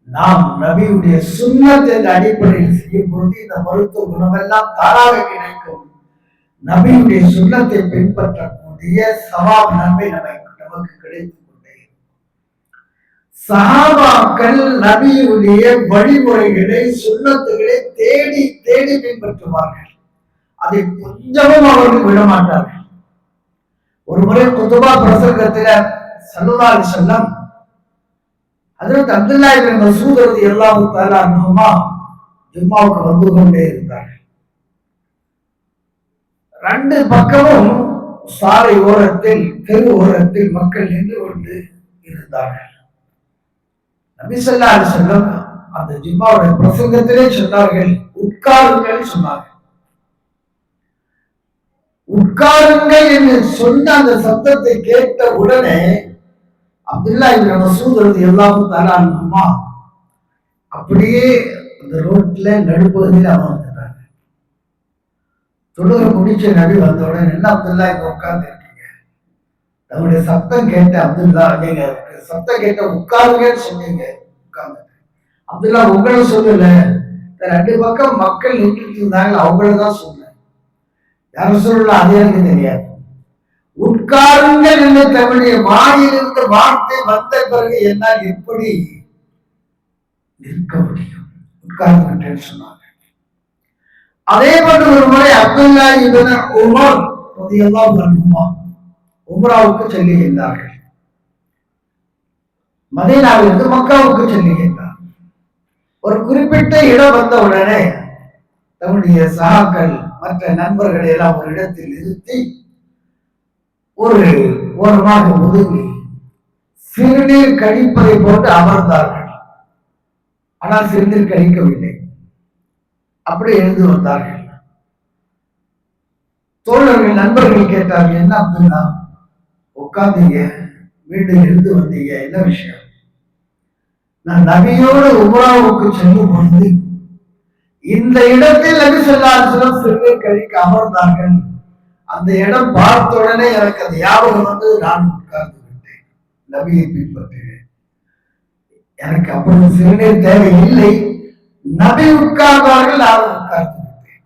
நாம் நபியுடைய சுன்னத் என்ற அடிப்படையில் செய்யும் பொழுது இந்த மருத்துவ குணமெல்லாம் தாராக கிடைக்கும். நபியுடைய சுன்னத்தை பின்பற்றக்கூடிய சவாப் நன்மை நமக்கு கிடைத்துக் கொண்டே. சஹாபாக்கள் நபியுடைய வழிமுறைகளை, சுன்னத்துகளை தேடி தேடி பின்பற்றுவார்கள். அதை கொஞ்சமும் அவர்கள் விடமாட்டார்கள். ஒரு முறை குதுபா பிரசங்கத்தில ஸல்லல்லாஹு அலைஹி வஸல்லம் ஹஜ்ரத் அப்துல்லாஹ் இப்னு மஸ்ஊத் ரலியல்லாஹு தஆலா அன்ஹுமா ஜும்மாவுக்கு வந்து கொண்டே இருந்தார்கள். 2 பக்கமும் சாலை ஓரத்தில், தெரு ஓரத்தில் மக்கள் நின்று கொண்டு இருந்தார்கள். நபி ஸல்லல்லாஹு அலைஹி வஸல்லம் அந்த ஜும்மாவுடைய பிரசங்கத்திலே சொன்னார்கள், உட்காருங்கள் சொன்னார்கள். உட்காருங்கள் என்று சொன்ன அந்த சத்தத்தை கேட்ட உடனே அப்துல்லாஹ் இப்னு மஸ்ஊத் ரலியல்லாஹு தஆலா அன்ஹுமா அப்படியே அந்த ரோட்ல நடுப்பகுதியில் அமர்ந்துட்டாங்க. தொழுகை முடிச்ச நபி வந்த உடனே, என்ன அப்துல்லா இங்க உட்கார்ந்து இருக்கீங்க? நம்முடைய சத்தம் கேட்ட அப்துல்லா, நீங்க சத்தம் கேட்ட உட்காருங்கன்னு சொன்னீங்க, உட்கார்ந்து. அப்துல்லா, உங்களை சொல்லல, 2 பக்கம் மக்கள் நின்றுட்டு இருந்தாங்க, அவங்களதான் சொன்னேன். யாரும் சொல்லலாம், அது எனக்கு தெரியாது. உட்காருங்கள் என்று தன்னுடைய வாயிலிருந்து வார்த்தை வந்த பிறகு என்னால் எப்படி நிற்க முடியும்? உட்கார்ந்து சொன்னாங்க. அதே போன்று ஒரு முறை அப்துல்லா இப்னு உமர் ரலியல்லாஹு அன்ஹுமா உம்ராவுக்கு செல்லுகின்றார்கள். மதீனாவிலிருந்து மக்காவுக்கு செல்லுகின்றார். ஒரு குறிப்பிட்ட இடம் வந்த உடனே தன்னுடைய சகாக்கள், மற்ற நண்பர்களை எல்லாம் ஒரு இடத்தில் நிறுத்தி ஒரு ஓரமாக ஒதுங்கி சிறுநீர் கழிப்பதை போட்டு அமர்ந்தார்கள். ஆனால் சிறுநீர் கழிக்கவில்லை. அப்படி எழுந்து வந்தார்கள். தோழர்கள், நண்பர்கள் கேட்டார்கள், என்ன அப்படின்னா உட்கார்ந்தீங்க, மீண்டும் எழுந்து வந்தீங்க, என்ன விஷயம்? நான் நபியோடு உம்ராவுக்கு செல்லும் பொழுது இந்த இடத்தில் நபி ஸல்லல்லாஹு அலைஹி வஸல்லம் சிறுநீர் கழிக்க அமர்ந்தார்கள். அந்த இடம் பார்த்த உடனே எனக்கு அந்த ஞாபகம் வந்து நான் உட்கார்ந்து விட்டேன், நபியை பின்பற்றினேன். எனக்கு அப்பொழுது சிறுநீர் தேவையில்லை, நபி உட்கார்ந்தார்கள், நான் உட்கார்ந்து விட்டேன்.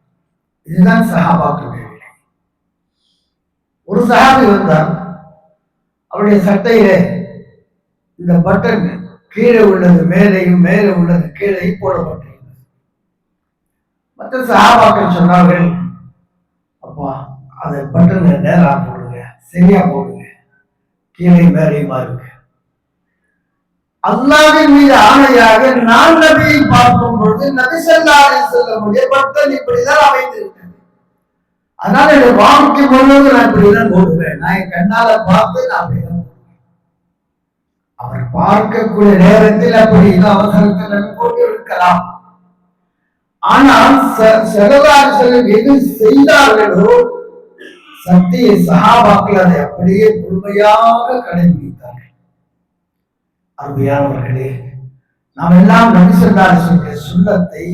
இதுதான் சஹாபாக்களுடைய நிலை. ஒரு சஹாபி வந்தார். அவருடைய சட்டையிலே இந்த பட்டன் கீழே உள்ளது மேலேயும், மேலே உள்ளது கீழே போடப்பட்டிருந்தது. மற்ற சஹாபாக்கள் சொன்னார்கள், அப்பா அதை பட்டனை நேரா போடுங்க, சரியா போடுங்க, கீழே மேலேயுமா இருக்கு. அல்லாஹ்வின் மீது ஆணையாக நான் நபியை பார்க்கும் பொழுது நபி ஸல்லல்லாஹு அலைஹி வஸல்லம் பட்டன் இப்படிதான் அமைந்திருக்கிறது. அதனால என்னை வாழ்க்கை முழுவதும் நான் இப்படிதான் போடுவேன். நான் என் கண்ணால பார்த்து நான் அப்படிதான் போடுவேன். அவர் பார்க்கக்கூடிய நேரத்தில் அப்படி அவசரத்தில் போட்டு இருக்கலாம். ஆனால் ஸல்லல்லாஹு அலைஹி வஸல்லம் எது செய்தார்களோ சத்திய சஹாபாக்கள் அதை அப்படியே முழுமையாக கடைபிடித்தார்கள். அருமையானவர்களே, நாம் எல்லாம் நபி ஸல்லல்லாஹு அலைஹி வஸல்லம் சுன்னத்தை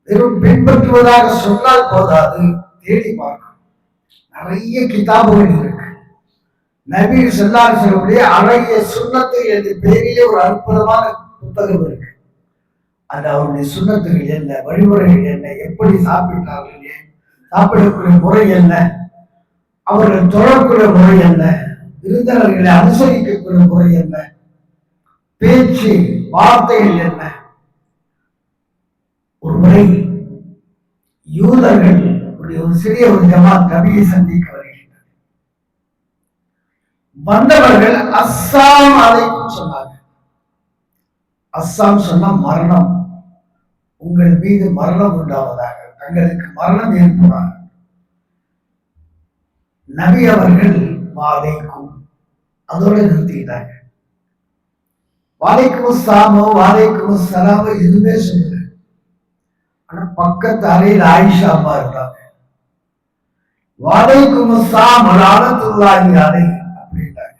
வெறும் பின்பற்றுவதாக சொன்னால் போதாது, தேடி பார்க்கணும். நிறைய கிதாபுகள் இருக்கு. நபி ஸல்லல்லாஹு அலைஹி வஸல்லம் அழகிய சுன்னத்து என்ற பெயரிலே ஒரு அற்புதமான புத்தகம் இருக்கு. அது அவருடைய சுன்னத்துகள் என்ன, வழிமுறைகள் என்ன, எப்படி சாப்பிட்டார்கள், சாப்பிடக்கூடிய முறை என்ன, அவர்கள் தொழக்கூடிய முறை என்ன, விருந்தினர்களை அனுசரிக்கக்கூடிய முறை என்ன, பேச்சு வார்த்தைகள் என்ன. ஒரு முறை யூதர்கள் ஒரு சிறிய ஒரு ஜமாத் நபியை சந்திக்க வருகின்றனர். வந்தவர்கள் அஸ்ஸாம் அலைக்கும் சொன்னாங்க. அஸ்ஸாம் சொன்னா மரணம், உங்கள் மீது மரணம் உண்டாவதாக, தங்களுக்கு மரணம் ஏற்படாது. நபி அவர்கள் வாழைக்கும் அதோட நிறுத்திட்டாங்க. வாழைக்கும் சாமோ வாழைக்கும் சலாமோ எதுவுமே சொல்லல. ஆனா பக்கத்து அறையில் ஆயிஷா அம்மா இருக்காங்க. வாழைக்கும் சாம் லானத்துல்லாஹி அலைஹி அப்படின்ட்டாங்க.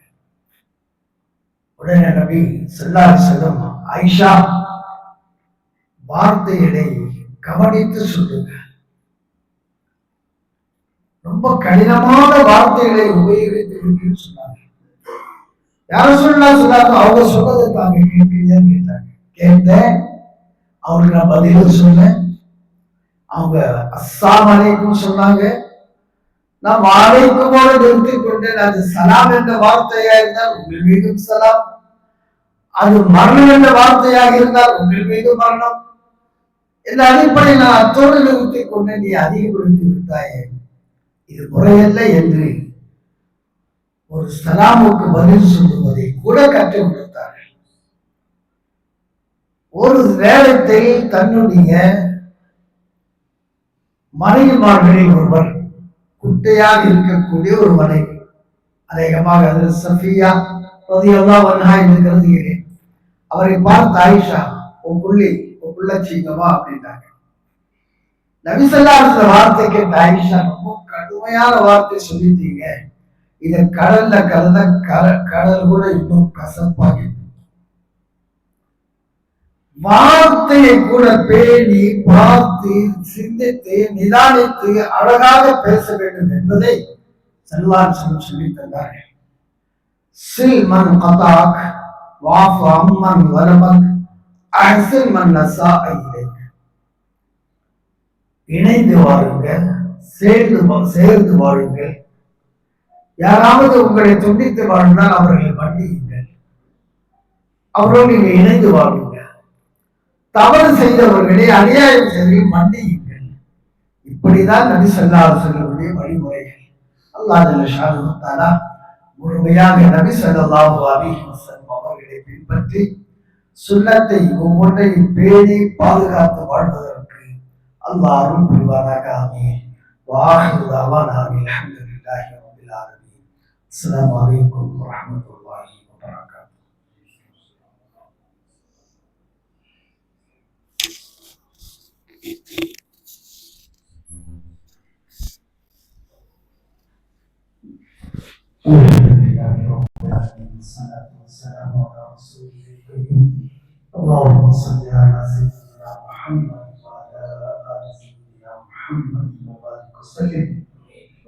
உடனே நபி ஸல்லல்லாஹு அலைஹி வஸல்லம், ஆயிஷா வார்த்தைகளை கவனித்து சொல்லுங்க, ரொம்ப கடினமான வார்த்தைகளை உபயோகித்து சொன்னாங்க. யாரும் சொன்னாங்க, அவங்க சொன்னதுக்காக கேட்கிறீங்கன்னு கேட்டாங்க. கேட்டேன், அவருக்கு நான் பதில் சொன்னேன். அவங்க அஸ்ஸாம் அலைக்கும் சொன்னாங்க. நான் வாழைக்குமோடு நிறுத்தி கொண்டேன். அது சலாம் என்ற வார்த்தையா இருந்தால் உங்கள் மீதும் சலாம், அது மரணம் என்ற வார்த்தையாக இருந்தால் உங்கள் மீதும் மரணம். இந்த அடிப்படையில் நான் அத்தோடு நிறுத்தி கொண்டேன். நீ அதிகப்படுத்தி விட்டாயே, இது முறையல்ல என்று ஒரு சலாமுக்கு பதில் சொல்லுவதை கூட கற்றுக் கொடுத்தார்கள். ஒரு நேரத்தில் தன்னுடைய மனைவிமார்களில் ஒருவர், குட்டையாக இருக்கக்கூடிய ஒரு மனைவி, அநேகமாக அது சஃபியா ரலியல்லாஹு அன்ஹா என்று கருதுகிறேன். அவரை பார்த்து ஆயிஷா, உன் புள்ளச்சிங்கமா அப்படின்னாங்க. நபி ஸல்லல்லாஹு அலைஹி வஸல்லம் வார்த்தை கேட்ட ஆயிஷா, ரொம்ப கடுமையான வார்த்தை சொல்லிட்டீங்க, இத கடல்ல கலந்த கடல் கூட இன்னும் கசப்பாகி, வார்த்தையை கூட பேணி பார்த்து சிந்தித்து நிதானித்து அழகாக பேச வேண்டும் என்பதை ஸல்லல்லாஹு அலைஹி வஸல்லம் சொல்லி தந்தார்கள். சில் மன் கதாக் வாஃபு அம்மன் வலமக் அஹ்சின் மன் நஸா இலைக். இணைந்து வாழுங்கள், சேர்ந்து வாழுங்கள். யாராவது உங்களை துண்டித்து வாழ்ந்தால் அவர்களை மன்னியுங்கள், அவரோடு நீங்கள் இணைந்து வாழுங்கள். தவறு செய்தவர்களை, அநியாயம் செய்து மன்னியுங்கள். இப்படிதான் நபி ஸல்லல்லாஹு அலைஹி வஸல்லம் வழிமுறைகள். அல்லாஹ் ஜல்ல ஷானுஹு தஆலா முழுமையாக நபி ஸல்லல்லாஹு அலைஹி வஸல்லம் அவர்களை பின்பற்றி சுன்னத்தை ஒவ்வொன்றையும் பேணி பாதுகாத்து வாழ்வதற்கு அல்லாஹ் அருள் புரிவானாக. ஆமீன். வாஹிரு தஅவானா அல்ஹம்துலில்லாஹி ரப்பில் ஆலமீன். அஸ்ஸலாமு அலைக்கும் வரஹ்மத்துல்லாஹி வபரகாத்துஹு. اللهم صل على سيدنا محمد وعلى آل سيدنا محمد وبارك وسلم.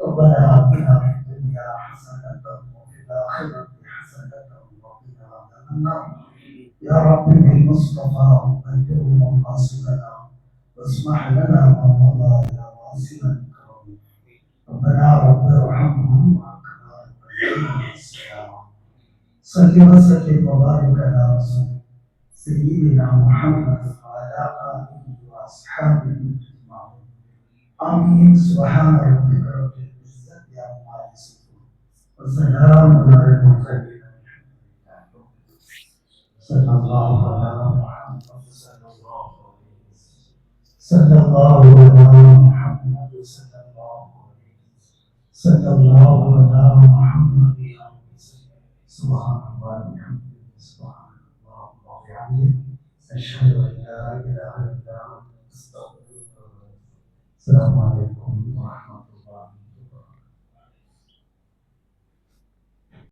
ربنا آتنا في الدنيا حسنة وفي الآخرة حسنة وقنا عذاب النار. يا رب بالمصطفى أجر مقاصدنا واسمح لنا ما مضى يا واسع الكرم. ربنا رب ارحمهم كما ربياني صغيرا. صل وسلم وبارك على رسول سيدنا محمد وعلى آله وأصحابه أجمعين. آمين. سبحان ربك رب العزة عما يصفون وسلام على المرسلين. صلى الله على محمد صلى الله عليه وسلم. صلى الله على محمد صلى الله عليه وسلم. صلى الله على محمد سبحان الله وبحمده سبحان الله وبحمده أشهد أن لا إله إلا أنت أستغفرك. السلام عليكم ورحمة الله.